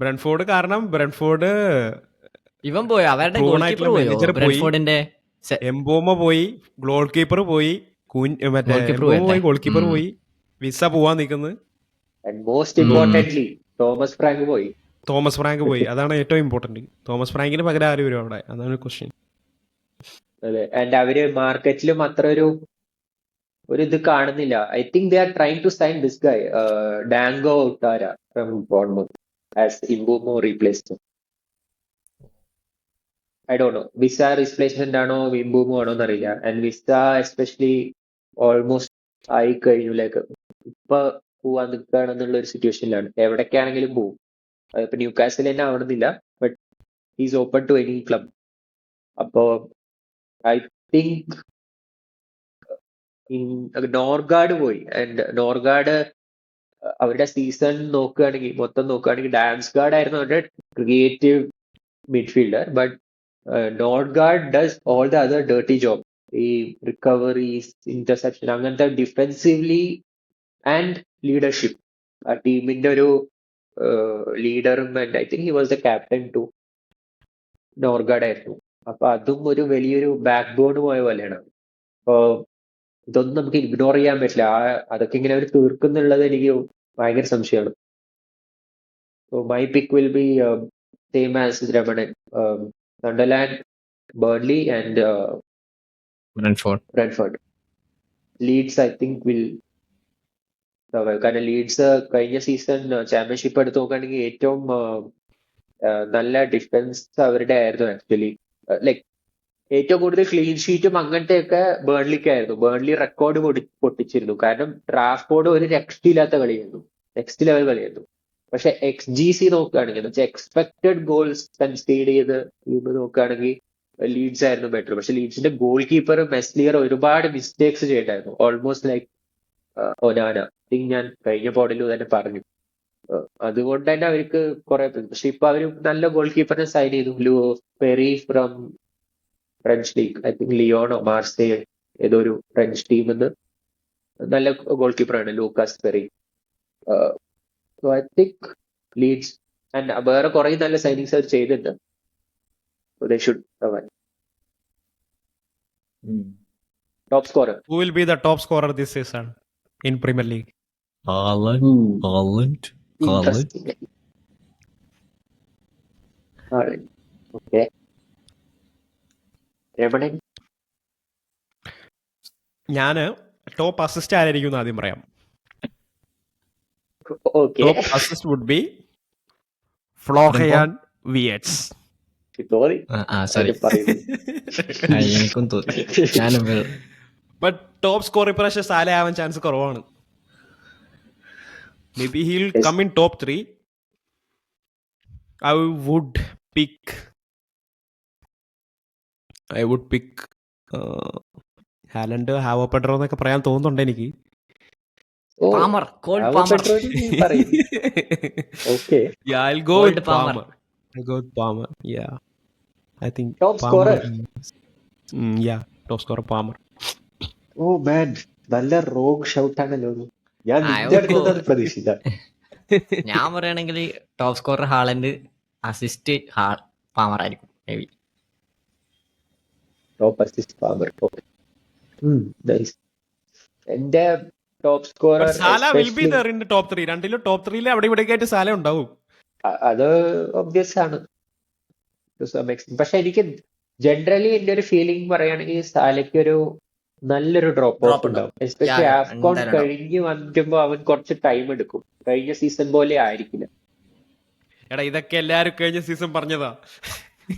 ബ്രെൻഫോർഡ് കാരണം ബ്രെൻഫോർഡ് ഇവൻ പോയോ? അവരുടെ Proven ഗോൾ ആയിട്ടുള്ള കീപ്പർ പോയോ? manager പോയി. ബ്രെൻഫോർഡിന്റെ എംബോമ പോയി, ഗോൾ കീപ്പർ പോയി, Goalkeeper പോയി ഗോൾ കീപ്പർ അല്ലേ? പോയി. വിസ പോവാൻ നിൽക്കുന്നത്. And most importantly Thomas Frank പോയി. തോമസ് ഫ്രാങ്ക് പോയി, അതാണ് ഏറ്റവും ഇമ്പോർട്ടന്റ്. തോമസ് ഫ്രാങ്കിന് പകരം ആര് വരും അവിടെ, അതാണ് ക്വസ്റ്റ്യൻ. അതെ, ആൻഡ് അവര് മാർക്കറ്റിലും അത്ര ഒരു ഇത് കാണുന്നില്ല. I think they are trying to sign this guy Dango Ouattara from Bournemouth as Mbeumo replaced. I don't know Wissa replacement ആണോ വിംബൂമോ ആണോ എന്നറിയില്ല. ആൻഡ് വിസ എസ്പെഷ്യലി ഓൾമോസ്റ്റ് ആയി കഴിഞ്ഞു. ലൈക്ക് ഇപ്പൊ പോവാൻ നിൽക്കുകയാണെന്നുള്ള ഒരു സിറ്റുവേഷനിലാണ്. എവിടേക്കാണെങ്കിലും പോവും. ഇപ്പൊ ന്യൂ കാസിൽ തന്നെ ആവണമെന്നില്ല, but is open to any club. അപ്പോ ഐ തിങ്ക് നോർഗാർഡ് പോയി. ആൻഡ് നോർഗാർഡ് അവരുടെ സീസൺ മൊത്തം നോക്കുകയാണെങ്കിൽ ഡാൻസ്ഗാർഡ് ആയിരുന്നു അവരുടെ creative midfielder. But Norgaard does all the other dirty job. ഈ റിക്കവറീസ്, ഇന്റർസെപ്ഷൻ, അങ്ങനത്തെ ഡിഫെൻസീവ്ലി ആൻഡ് ലീഡർഷിപ്പ്. ആ ടീമിന്റെ ഒരു ലീഡറും and I think he was the captain too. Norgaard ആയിരുന്നു. അപ്പൊ അതും ഒരു വലിയൊരു ബാക്ക് ബോൺ പോയ പോലെയാണ്. അപ്പോ ഇതൊന്നും നമുക്ക് ഇഗ്നോർ ചെയ്യാൻ പറ്റില്ല. അതൊക്കെ ഇങ്ങനെ അവർ തീർക്കുന്നുള്ളത് എനിക്ക് ഭയങ്കര സംശയമാണ്. So my pick will be same as Ramanan. Sunderland, Burnley and Brentford. Leeds I think will survive. കാരണം ലീഡ്സ് കഴിഞ്ഞ സീസൺ ചാമ്പ്യൻഷിപ്പ് എടുത്ത് നോക്കുകയാണെങ്കിൽ ഏറ്റവും നല്ല ഡിഫൻസ് അവരുടെ ആയിരുന്നു ആക്ച്വലി. ലൈക്ക് ഏറ്റവും കൂടുതൽ ക്ലീൻ ഷീറ്റും അങ്ങനത്തെയൊക്കെ ബേൺലിക്കായിരുന്നു. Burnley record പൊട്ടിച്ചിരുന്നു. കാരണം ട്രാഫോർഡ് ഒരു രക്ഷയില്ലാത്ത കളിയായിരുന്നു, നെക്സ്റ്റ് ലെവൽ കളിയായിരുന്നു. പക്ഷെ XGC നോക്കുകയാണെങ്കിൽ എന്ന് വെച്ചാൽ എക്സ്പെക്ടഡ് ഗോൾസ് കൺസീഡ് ചെയ്ത് നോക്കുകയാണെങ്കിൽ ലീഡ്സ് ആയിരുന്നു ബെറ്റർ. പക്ഷെ ലീഡ്സിന്റെ ഗോൾ കീപ്പർ മെസ്ലിയർ ഒരുപാട് മിസ്റ്റേക്സ് ചെയ്തിട്ടായിരുന്നു. Almost like Onana. ഞാൻ കഴിഞ്ഞ പോഡിൽ തന്നെ പറഞ്ഞു. അതുകൊണ്ട് തന്നെ അവർക്ക് കുറെ, പക്ഷെ ഇപ്പൊ അവര് നല്ല ഗോൾ കീപ്പറിനെ സൈൻ ചെയ്തു. Perri from French league, I think ലിയോണോ മാർസേ ഏതോ ഒരു ഫ്രഞ്ച് ടീമിന്ന് നല്ല ഗോൾ കീപ്പറാണ് Lucas Perri. So I think Leeds and വേറെ കുറെ നല്ല സൈനിങ്സ് അവർ ചെയ്തിട്ടുണ്ട്. They should survive. Top scorer. Who will be the top scorer this season in Premier League? Haaland. Interesting. Alright. Okay. Ramanan? ഞാന് top assist ആരായിരിക്കും ആദ്യം പറയാം. Okay. Top assist would be Florian Wirtz. Sorry. Sorry, പറയുന്നു. എനിക്കും തോന്നി. ഞാനും but top score ഇപ്രാവശ്യം സാല ആവാൻ ചാൻസ് കുറവാണ്. Maybe he'll come in top 3. I would pick Haaland, Joao Pedro എന്നൊക്കെ പറയാൻ തോന്നുന്നുണ്ട് എനിക്ക്. Oh, Palmer, Cole Avo Palmer. Pedro ni പറയും. Okay. Yeah, I'll go Cold with Palmer. Palmer. I'll go with Palmer. Yeah. I think Top Palmer. scorer. Yeah, top scorer Palmer. Oh man, നല്ല rogue shout ആണല്ലോ. ഞാൻ I നിന്റെ would അടുത്ത് go- പ്രതീക്ഷിച്ച. ഞാൻ പറയുകയാണെങ്കിൽ top scorer Haaland, assist Palmer ആയിരിക്കും maybe. Top assist Palmer. Okay. Nice. എന്റെ top scorer But Salah will be there in the top 3. രണ്ടിലും ടോപ്പ് 3 അവിടെ ഇവിടെയൊക്കെ ആയിട്ട് സാല ഉണ്ടാവും. അത് ഒബ്വിയസ് ആണ് to some extent. പക്ഷെ എനിക്ക് ജനറലി എന്റെ ഒരു ഫീലിംഗ് പറയുകയാണെങ്കിൽ സാലയ്ക്ക് ഒരു നല്ലൊരു ഡ്രോപ്പ് Drop ഓഫ് ഉണ്ടാവും. ഉണ്ടാവും. എസ്പെഷ്യലി Yeah, ആഫ്കോൺ എന്തായാലും കഴിഞ്ഞ് വന്നിട്ടുമ്പോ അവൻ കുറച്ച് ടൈം എടുക്കും. കഴിഞ്ഞ സീസൺ പോലെ ആയിരിക്കില്ല. എടാ ഇതൊക്കെ എല്ലാരും കഴിഞ്ഞ സീസൺ പറഞ്ഞതാ.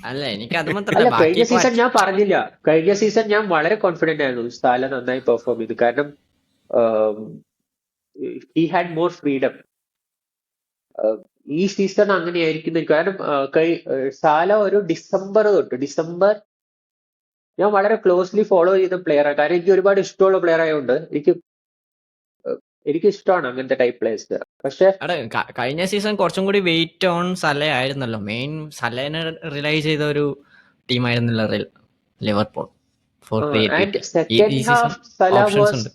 അല്ല, എനിക്ക് അത് അല്ല, മാത്രല്ല കഴിഞ്ഞ ബാക്കി സീസൺ ഞാൻ പറഞ്ഞില്ല. കഴിഞ്ഞ സീസൺ ഞാൻ വളരെ കോൺഫിഡന്റ് ആയിരുന്നു സാല നന്നായി പെർഫോം ചെയ്തു. കാരണം ഹി ഹാഡ് മോർ ഫ്രീഡം. ഈ സീസൺ അങ്ങനെയായിരിക്കും. കാരണം സാല ഒരു ഡിസംബർ ഞാൻ വളരെ ക്ലോസ്ലി ഫോളോ ചെയ്ത പ്ലെയറാണ്. കാരണം എനിക്ക് ഒരുപാട് ഇഷ്ടമുള്ള പ്ലെയർ ആയതുകൊണ്ട് എനിക്ക് ഇഷ്ടമാണ് അങ്ങനത്തെ ടൈപ്പ് പ്ലേയേഴ്സ്. പക്ഷെ കഴിഞ്ഞ സീസൺ കുറച്ചും കൂടി വെയിറ്റ് ഓൺ സല ആയിരുന്നല്ലോ. മെയിൻ സലേനെ റിലൈ ചെയ്ത ഒരു ടീമായിരുന്നല്ലോ Liverpool for creativity. Second half Salah options was ഉണ്ട്.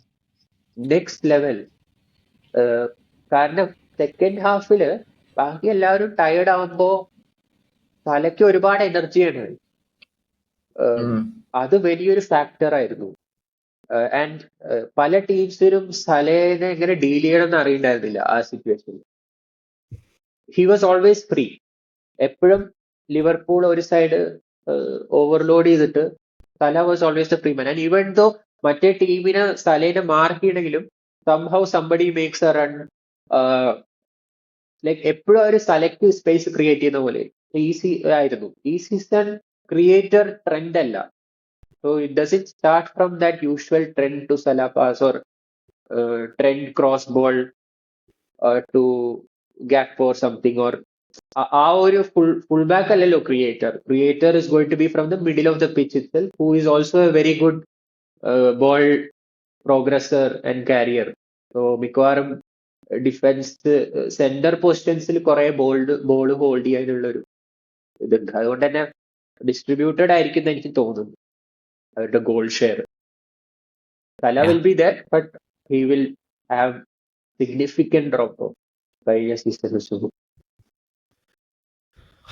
Next level. കാരണം സെക്കൻഡ് ഹാഫില് ബാക്കി എല്ലാവരും ടയർഡ് ആവുമ്പോ സലയ്ക്ക് ഒരുപാട് എനർജിയാണ്. അത് വലിയൊരു ഫാക്ടർ ആയിരുന്നു. ആൻഡ് പല ടീംസിനും സലേനെ എങ്ങനെ ഡീൽ ചെയ്യണം എന്ന് അറിയണ്ടായിരുന്നില്ല ആ സിറ്റുവേഷനിൽ. He was always free. എപ്പോഴും ലിവർപൂൾ ഒരു സൈഡ് ഓവർലോഡ് ചെയ്തിട്ട് Salah was always the free man. And even though മറ്റേ ടീമിനെ സലേനെ മാർക്ക് ചെയ്യണമെങ്കിലും somehow somebody makes a run. Like എപ്പോഴും ഒരു സലക്ട് സ്പേസ് ക്രിയേറ്റ് ചെയ്യുന്ന പോലെ ഈസി ആയിരുന്നു. ഈ സീസൺ ക്രിയേറ്റർ ട്രെൻഡ് അല്ല. So it doesn't start from that usual Trent to Salah pass or Trent cross ball to gap or something or ആ ഒരു full back അല്ലല്ലോ creator is going to be from the middle of the pitch itself, who is also a very good ball progressor and carrier. So മിക്കവാറും defence centre പൊസിഷൻസിൽ കുറെ ball hold ചെയ്യാനുള്ള ഒരു ഇതുണ്ട്. അതുകൊണ്ട് തന്നെ ഡിസ്ട്രിബ്യൂട്ടഡ് ആയിരിക്കും എന്ന് എനിക്ക് തോന്നുന്നു അവരുടെ goal share. Salah Yeah. Will be there but he will have significant drop off കഴിഞ്ഞ സീസൺ വെച്ച്.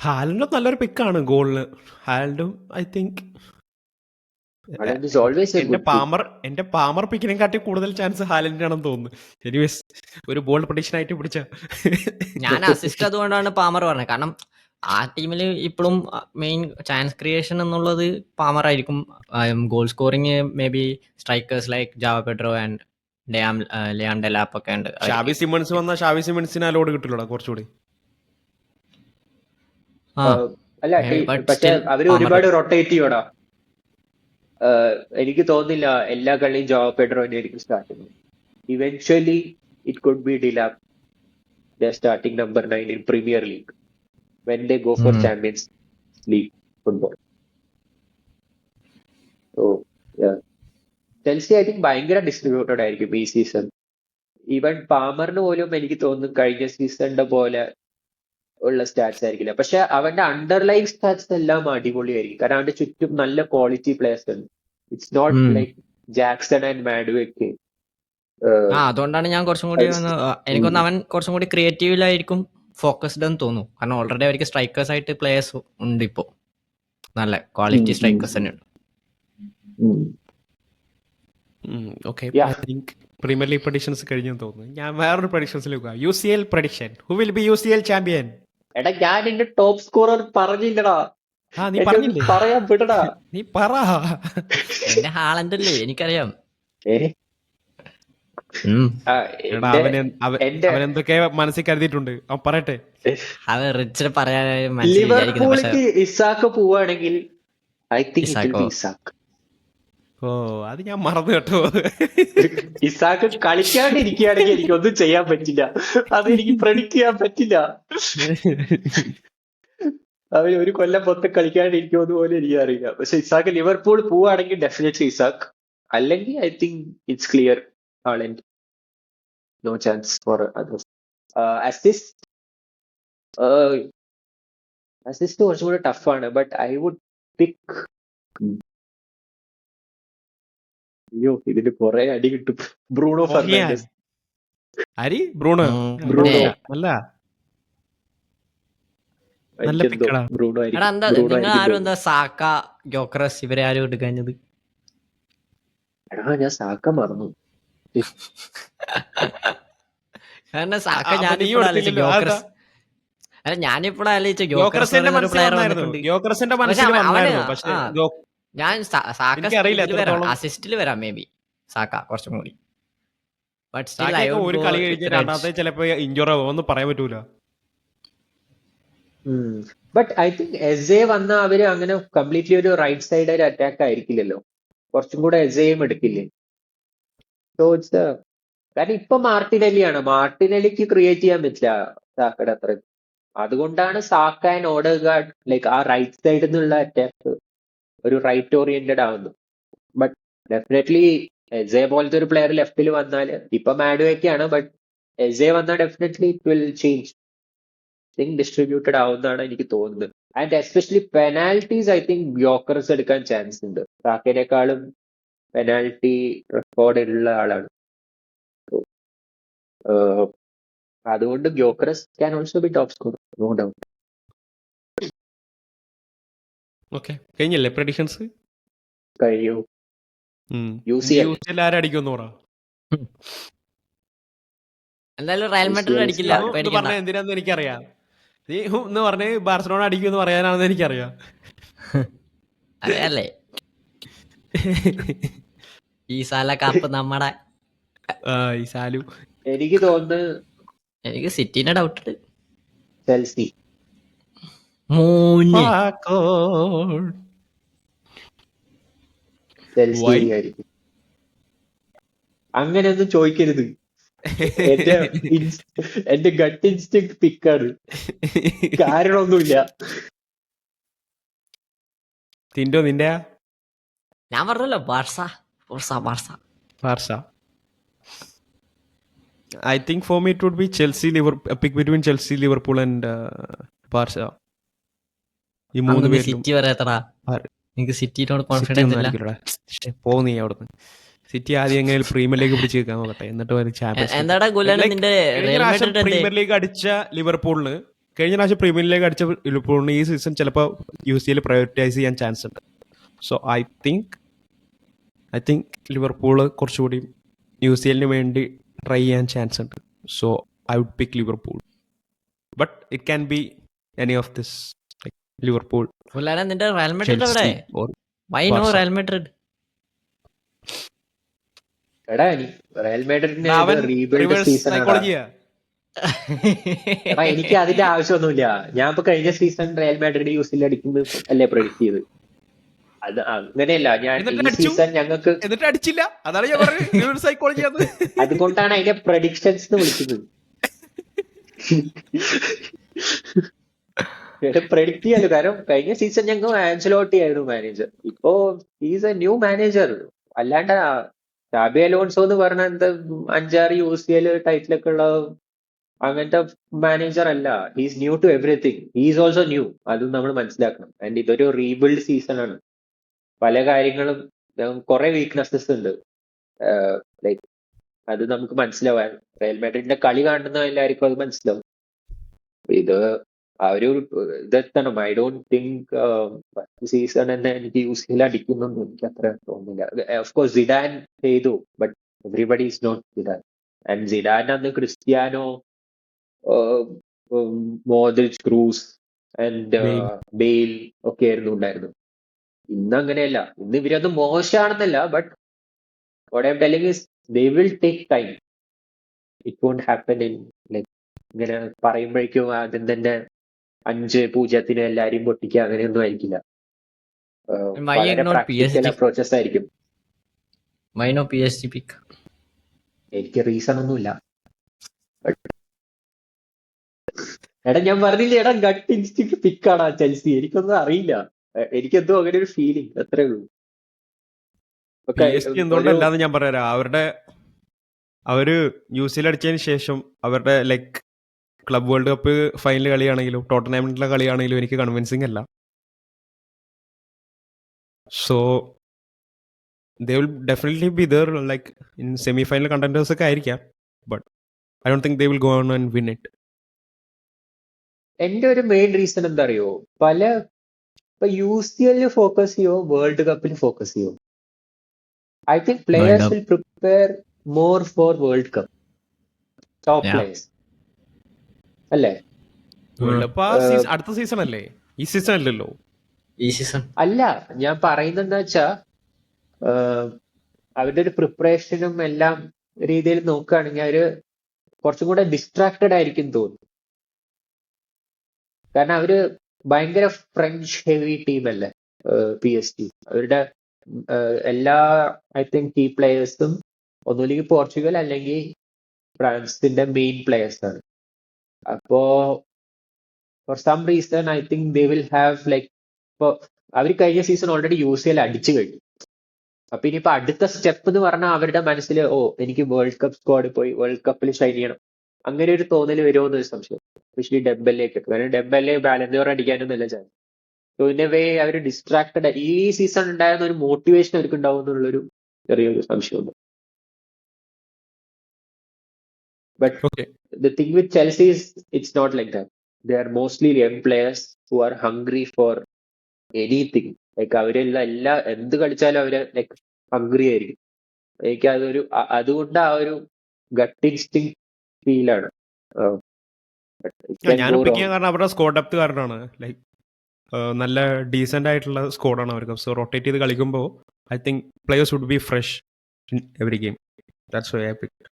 ഹാലൻഡും നല്ലൊരു പിക്കാണ് ഗോളിന്. ഹാലൻഡും I think Haaland is always a എന്റെ good pick. എന്റെ പാമർ പിക്കിനെ കാട്ടി കൂടുതൽ ചാൻസ് ഹാലൻഡിനാണെന്ന് തോന്നുന്നു. എനിവേസ് ഒരു ബോൾ പ്രൊഡിക്ഷൻ ആയിട്ട് പിടിച്ച ഞാൻ അസിസ്റ്റ് അതുകൊണ്ടാണ് പാമർ പറഞ്ഞത്. കാരണം ആ ടീമിൽ ഇപ്പോഴും മെയിൻ ചാൻസ് ക്രിയേഷൻ എന്നുള്ളത് പാമർ ആയിരിക്കും. Goal scoring may be strikers like Java Pedro and Liam Delap ഒക്കെ ഉണ്ട്. ഷാവി സിമൺസ് വന്ന ഷാവി സിമൺസിന് അലോഡ് കിട്ടില്ലടാ കുറച്ചുകൂടി. ആ, അല്ല but പക്ഷെ still അവര് Palmer- ഒരുപാട് റൊട്ടേറ്റ് ചെയ്യോടാ. എനിക്ക് തോന്നുന്നില്ല എല്ലാ കളിയും ജോവ പെഡ്രോനെ ആയിരിക്കും സ്റ്റാർട്ട് ചെയ്യുന്നത്. Eventually it could be Delap starting number 9 in Premier League when they go for Champions League football. So Chelsea I think ഭയങ്കര ഡിസ്ട്രിബ്യൂട്ടഡ് ആയിരിക്കും ഈ സീസൺ. ഈവൻ പാമറിന് പോലും എനിക്ക് തോന്നുന്നു കഴിഞ്ഞ സീസണിന്റെ പോലെ ഉള്ള സ്റ്റാറ്റ്സ് ആയിരിക്കില്ല. പക്ഷെ അവന്റെ അണ്ടർലൈൻ സ്റ്റാറ്റ്സ് എല്ലാം അടിപൊളിയായിരിക്കും. കാരണം അവന്റെ ചുറ്റും നല്ല ക്വാളിറ്റി പ്ലേയേഴ്സ് ഉണ്ട്. It's not like Jackson and Madueke. അതുകൊണ്ടാണ് ഞാൻ കുറച്ചും കൂടി എനിക്കൊന്ന് അവൻ കുറച്ചും കൂടി ക്രിയേറ്റീവിലായിരിക്കും ഫോക്കസ്ഡ് എന്ന് തോന്നുന്നു. കാരണം ഓൾറെഡി അവർക്ക് സ്ട്രൈക്കേഴ്സ് ആയിട്ട് പ്ലേയേഴ്സ് ഉണ്ട് ഇപ്പോൾ, നല്ല ക്വാളിറ്റി സ്ട്രൈക്കേഴ്സ് തന്നെ ഉണ്ട്. Okay, Yeah. I think premier League predictions കഴിഞ്ഞെന്ന് തോന്നുന്നു. ഞാൻ വേറൊരു പ്രഡിക്ഷൻസിലേക്ക് പോകാം. UCL prediction, who will be UCL champion? എടാ ഞാൻ എന്റെ ടോപ്പ് സ്കോറർ പറഞ്ഞില്ലടാ. നീ എന്നെ ഒന്ന് പറഞ്ഞില്ലേ? പറയാൻ വിടടാ. നീ പറ. എന്റെ ഹാളൻഡ് അല്ലേ, എനിക്കറിയാം. ഏ? ഉം. ആ, എടാ എന്റെ അവൻ എന്തൊക്കെ മനസ്സിൽ കരുതിയിട്ടുണ്ട്, അവൻ പറയട്ടെ. അവൻ റിച്ചിനെ പറയാനായി മനസ്സിൽ വിചാരിക്കുന്നു. പക്ഷെ ലിവർപൂളിക്ക് ഇസാക്ക് പോവാണെങ്കിൽ I think it will be ഇസാക്കോ? ഇസാക്ക്. ഓ, അത് ഞാൻ മറന്നു കേട്ടോ. ഇസാക്ക് കളിക്കാണ്ടിരിക്കുകയാണെങ്കിൽ എനിക്കൊന്നും ചെയ്യാൻ പറ്റില്ല. അത് എനിക്ക് പ്രഡിക്റ്റ് ചെയ്യാൻ പറ്റില്ല. അവര് ഒരു കൊല്ലം മൊത്തം കളിക്കാണ്ടിരിക്കുമെന്ന് പോലും എനിക്ക് അറിയില്ല. പക്ഷെ ഇസാക്ക് ലിവർപൂൾ പോവാണെങ്കിൽ ഡെഫിനറ്റ്ലി ഇസാക്ക്. അല്ലെങ്കിൽ I think it's clear Haaland. No chance for others. Assist കുറച്ചും കൂടെ ടഫാണ്. But I would pick. അയ്യോ, ഇതിന് കുറെ അടി കിട്ടും. Bruno Fernandes. ആരി? ബ്രൂണോ? ബ്രൂണോ. നല്ല എനിക്കെന്തോ പിക്കടാ. ബ്രൂണോ എടാ ആയിരിക്കും. എന്താ ബ്രൂണോ നിങ്ങൾ ആരും ആയിരിക്കും. എന്താ സാക്ക, ഗ്യോക്രസ് ഇവരെ ആരും എടുക്കാഞ്ഞത്? എടാ ഞാൻ സാക്ക മറന്നു. കാരണം സാക്ക നീ ഞാനിപ്പോഴും ആലോചിച്ച എടുത്തില്ലല്ലോ. ഗ്യോക്രസ്. അല്ല ഞാനിപ്പോഴും ആലോചിച്ച ഗ്യോക്രസ് ഗ്യോക്രസിന്റെ ഒരു മനസ്സിൽ പ്ലെയർ വന്നായിരുന്നു. വന്നിട്ടുണ്ട്. ഗ്യോക്രസിന്റെ പക്ഷെ മനസ്സിൽ അവന് വന്നായിരുന്നു. പക്ഷെ ഞാൻ സാക്ക എനിക്കറിയില്ല ഇതിൽ വരാം, എത്രത്തോളം. അസിസ്റ്റിൽ വരാം മേ ബി സാക്ക കുറച്ചും കൂടി. ബട്ട് സ്റ്റിൽ ഐ സാക്കയൊക്കെ വുഡ് ഒരു ഗോ കളി കഴിഞ്ഞ് വിത്ത് രണ്ടാമത്തെ ചിലപ്പോ ഇഞ്ചുറി ആവും, ഒന്നും പറയാൻ പറ്റൂല. ബട്ട് ഐ തിങ്ക് എസ്എ വന്ന അവര് അങ്ങനെ കംപ്ലീറ്റ്ലി ഒരു റൈറ്റ് സൈഡ് ഒരു അറ്റാക്ക് ആയിരിക്കില്ലല്ലോ. കുറച്ചും കൂടെ എസ്എയും എടുക്കില്ലേ? സോ ഇറ്റ്സ് കാരണം ഇപ്പൊ മാർട്ടിനെല്ലിയാണ്. മാർട്ടിനെല്ലിക്ക് ക്രിയേറ്റ് ചെയ്യാൻ പറ്റില്ല സാക്കയുടെ അത്ര. അതുകൊണ്ടാണ് സാക്ക ആൻഡ് ഓഡെഗാർഡ് ലൈക്ക് ആ റൈറ്റ് സൈഡിൽ നിന്നുള്ള അറ്റാക്ക് ഒരു റൈറ്റ് ഓറിയന്റഡ് ആവുന്നു. ബട്ട് ഡെഫിനറ്റ്ലി എസ്എ പോലത്തെ ഒരു പ്ലെയർ ലെഫ്റ്റിൽ വന്നാല് ഇപ്പൊ മാഡുവൊക്കെയാണ്. ബട്ട് എസ്എ വന്നാൽ definitely it will change. Think distributed ആവുന്നതാണ് എനിക്ക് തോന്നുന്നത്. And especially penalties I think Gyokeres എടുക്കാൻ ചാൻസ് ഉണ്ട്. സാക്കയിനേക്കാളും പെനാൽറ്റി റെക്കോർഡ് ഉള്ള ആളാണ്. അതുകൊണ്ട് Gyokeres can also be top score, no doubt. Okay, കഴിഞ്ഞല്ലേ പ്രഡിക്ഷൻസ്? കഴിയൂ. UCL. UCL ആരടിക്കുമെന്ന് പറ. എന്തായാലും റയൽ മാഡ്രിഡ് UCL അടിക്കില്ല, ആണ്. എന്ന് പേടിക്കണ്ട. പറഞ്ഞ എന്തിനാന്ന് എനിക്കറിയാം. നീ എന്ന് പറഞ്ഞ് ബാർസലോണ അടിക്കുമെന്ന് പറയാനാണെന്ന് എനിക്കറിയാം. അറിയാല്ലേ, ഈ സാല കപ്പ് നമ്മടെ. ഈ സാലു എനിക്ക് തോന്നുന്നു എനിക്ക് സിറ്റിന്റെ ഡൗട്ട് ചെൽസി. മൂന്ന്. Chelsea Why? ആയിരിക്കും. അങ്ങനെയൊന്നും ചോദിക്കരുത്. എന്റെ എന്റെ ഗട്ട് ഇൻസ്റ്റിങ് പിക്കാണ്, കാരണമൊന്നുമില്ല. തിൻഡോ നിന്റെ ഞാൻ പറഞ്ഞല്ലോ Barca. Barca. Barca. I think for me it would be Chelsea, a pick between Chelsea, Liverpool and Barca. ഈ മൂന്ന് പേരിലും സിറ്റി പറയാത്തടാ, എനിക്ക് സിറ്റിനോട് കോൺഫിഡൻസ് ഇല്ല. പോന്നീ അവിടുന്ന്. സിറ്റി ആദ്യം എങ്ങനെ പ്രീമിയർ ലീഗ് പിടിച്ച് വെക്കാൻ നോക്കട്ടെ, എന്നിട്ട് വരും ചാമ്പ്യൻസ്. എന്താടാ ഗുലാന് നിന്റെ റയൽ മാഡ്രിഡ് പ്രീമിയർ ലീഗ് അടിച്ച ലിവർപൂളിന്, കഴിഞ്ഞ പ്രാവശ്യം പ്രീമിയർ ലീഗ് അടിച്ച ലിവർപൂളിന് ഈ സീസൺ ചിലപ്പോൾ UCL പ്രയോറിറ്റൈസ് ചെയ്യാൻ ചാൻസ് ഉണ്ട്. സോ ഐ തിങ്ക് ലിവർപൂള് കുറച്ചുകൂടി UCL വേണ്ടി ട്രൈ ചെയ്യാൻ ചാൻസ് ഉണ്ട്. So I would pick Liverpool, but it can be any of this, like Liverpool, ഗുലാന നിന്റെ റയൽ മാഡ്രിഡ് എവിടെ? Why no Real Madrid? എടാ റയൽ മാഡ്രിഡിന്റെ റീബിൽഡ് സീസൺ. എനിക്ക് അതിന്റെ ആവശ്യമൊന്നുമില്ല. ഞാൻ ഇപ്പൊ കഴിഞ്ഞ സീസൺ റയൽ മാഡ്രിഡ് UCL അടിക്കുന്നത് അല്ലേ പ്രൊഡിക്ട് ചെയ്ത്. അത് അങ്ങനെയല്ല, ഞാൻ ഈ സീസൺ ഞങ്ങൾക്ക് എന്നിട്ട് അടിച്ചില്ല. അതാണ് ഞാൻ പറഞ്ഞത് സൈക്കോളജി. അതുകൊണ്ടാണ് അതിന്റെ പ്രഡിക്ഷൻസ് വിളിക്കുന്നത്. പ്രഡിക്ട് ചെയ്യാലോ, കാരണം കഴിഞ്ഞ സീസൺ ഞങ്ങൾ ആൻസലോട്ടി ആയിരുന്നു മാനേജർ. ഇപ്പോ ഈസ് എ ന്യൂ മാനേജർ. അല്ലാണ്ട് ഷാബി അലോൺസോ എന്ന് പറഞ്ഞ എന്താ 5-6 UCL ടൈറ്റിലൊക്കെ ഉള്ള അങ്ങനത്തെ മാനേജർ അല്ല. He's new to everything. He's also new. അതും നമ്മൾ മനസ്സിലാക്കണം. ആൻഡ് ഇതൊരു റീബിൽഡ് സീസൺ ആണ്. പല കാര്യങ്ങളും കുറെ വീക്ക്നെസ്സസ് ഉണ്ട്. ലൈക്ക് അത് നമുക്ക് മനസ്സിലാവാൻ, റയൽ മാഡ്രിഡിന്റെ കളി കാണുന്ന എല്ലാവർക്കും അത് മനസ്സിലാവും. ഇത് ആ ഒരു ഇതെത്തണം. ഐ ഡോണ്ട് തിങ്ക് സീസൺ തന്നെ എനിക്ക് UCL അടിക്കുന്നൊന്നും എനിക്ക് അത്ര തോന്നുന്നില്ല. ഓഫ്കോഴ്സ് സിഡാൻ ചെയ്തു, but everybody is not Zidane. And Zidane അന്ന് Cristiano, Modric, Kroos and Bale ഒക്കെ ആയിരുന്നു ഉണ്ടായിരുന്നത്. ഇന്ന് അങ്ങനെയല്ല. ഇന്ന് ഇവരത് മോശമാണെന്നല്ല, but what I am telling is they will take time. It won't happen in like ഇങ്ങനെ പറയുമ്പോഴേക്കും ആദ്യം തന്നെ 5-0 എല്ലാരെയും പൊട്ടിക്കുക, അങ്ങനെയൊന്നും ആയിരിക്കില്ല. വളരെ പ്രാക്ടിക്കൽ അപ്രോച്ചസ് ആയിരിക്കും. എനിക്ക് റീസൺ ഒന്നുമില്ല. എടാ ഞാൻ പറഞ്ഞില്ലേ, എടാ ഗട്ട് ഇൻസ്റ്റിങ് പിക്കാണ് ചെൽസി. എനിക്കൊന്നും അറിയില്ല, എനിക്കെന്തോ അങ്ങനെ ഒരു ഫീലിംഗ്, അത്രേ ഉള്ളൂ. എന്തുകൊണ്ടല്ലാന്ന് ഞാൻ പറയാം. അവര് UCL അടിച്ചതിന് ശേഷം അവരുടെ like club world cup final കളിയാണെങ്കിലും ടോട്ടനാമിന്റെ കളിയാണെങ്കിലും എനിക്ക് കൺവിൻസിങ് അല്ല. So they will definitely be there like in semi-final contenders ഒക്കെ ആയിരിക്കാം, but I don't think they will go on and win it. എന്റെ ഒരു മെയിൻ റീസൺ എന്താ അറിയോ, ഇപ്പൊ UCL ഫോക്കസ് ചെയ്യോ വേൾഡ് കപ്പിൽ ഫോക്കസ് ചെയ്യോ? I think players will prepare more for world cup. Top players അല്ലേ? അടുത്ത സീസൺ അല്ലേ, ഈ സീസൺ അല്ലല്ലോ. അല്ല, ഞാൻ പറയുന്നത് എന്താ വെച്ചാ അവരുടെ ഒരു പ്രിപ്പറേഷനും എല്ലാം രീതിയിൽ നോക്കുകയാണെങ്കിൽ അവര് കുറച്ചും കൂടെ ഡിസ്ട്രാക്റ്റഡ് ആയിരിക്കും തോന്നുന്നു. കാരണം അവര് ഭയങ്കര ഫ്രഞ്ച് ഹെവി ടീം അല്ലേ PSG. അവരുടെ എല്ലാ ഐ തിങ്ക് കീ പ്ലേയേഴ്സും ഒന്നുമില്ലെങ്കിൽ പോർച്ചുഗൽ അല്ലെങ്കിൽ ഫ്രാൻസിന്റെ മെയിൻ പ്ലേയേഴ്സ് ആണ്. അപ്പോ for some reason I think they will have like, ഇപ്പൊ അവർ കഴിഞ്ഞ സീസൺ ഓൾറെഡി UCL അടിച്ചു കഴിഞ്ഞു. അപ്പൊ ഇനിയിപ്പോ അടുത്ത സ്റ്റെപ്പ് എന്ന് പറഞ്ഞാൽ അവരുടെ മനസ്സിൽ എനിക്ക് വേൾഡ് കപ്പ് സ്ക്വാഡിൽ പോയി വേൾഡ് കപ്പിൽ ഷൈൻ ചെയ്യണം, അങ്ങനെ ഒരു തോന്നൽ വരുമോ എന്നൊരു സംശയം. എസ്പെഷ്യലി ഡെംബെല്ലയ്ക്കൊക്കെ. കാരണം ഡെംബെല്ലെ ബാലൻഡിയോർ അടിക്കാനൊന്നുമില്ല chance. So in a way അവർ ഡിസ്ട്രാക്റ്റഡ്. ഈ സീസൺ ഉണ്ടായിരുന്ന ഒരു മോട്ടിവേഷൻ അവർക്ക് ഉണ്ടാവും എന്നുള്ളൊരു ചെറിയൊരു സംശയമുണ്ട്. But the thing with Chelsea is it's not like that. They are mostly young players who are hungry for anything. Like അവരെല്ലാം എന്ത് കളിച്ചാലും അവര് ലൈക്ക് ഹംഗ്രി ആയിരിക്കും. എനിക്ക് അതൊരു അതുകൊണ്ട് ആ ഒരു ഗട്ട് ഇൻസ്റ്റിങ് ഫീലാണ്. ഞാനും പിക്ക് ചെയ്യാൻ കാരണം അവരുടെ സ്കോർ ഡെപ്ത് കാരണമാണ്. ലൈക്ക് നല്ല ഡീസെന്റ് ആയിട്ടുള്ള സ്കോഡാണ് അവർക്ക്. സോ റൊട്ടേറ്റ് ചെയ്ത് കളിക്കുമ്പോൾ I think players would be fresh in every game. That's why I picked.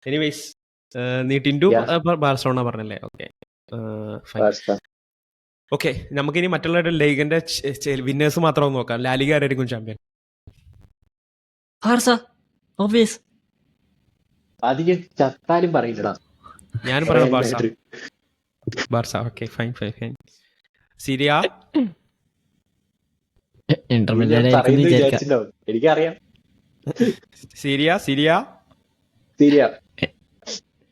Anyways നീ ടിൻഡു ബാർസലോണ പറഞ്ഞല്ലേ? Okay fine. ഓക്കെ, നമുക്കിനി മറ്റുള്ള ലീഗിന്റെ വിന്നേഴ്സ് മാത്രം നോക്കാം. ലാലിഗ ആരായിരിക്കും ചാമ്പ്യൻ? Barca obvious. അത് ഞാൻ ചത്താലും പറയില്ലടാ. ഞാൻ പറയാം Barca. Barca. Okay fine fine fine. Serie A? Inter Milan എനിക്കറിയാം. സിരിയ സിരിയ സിരിയ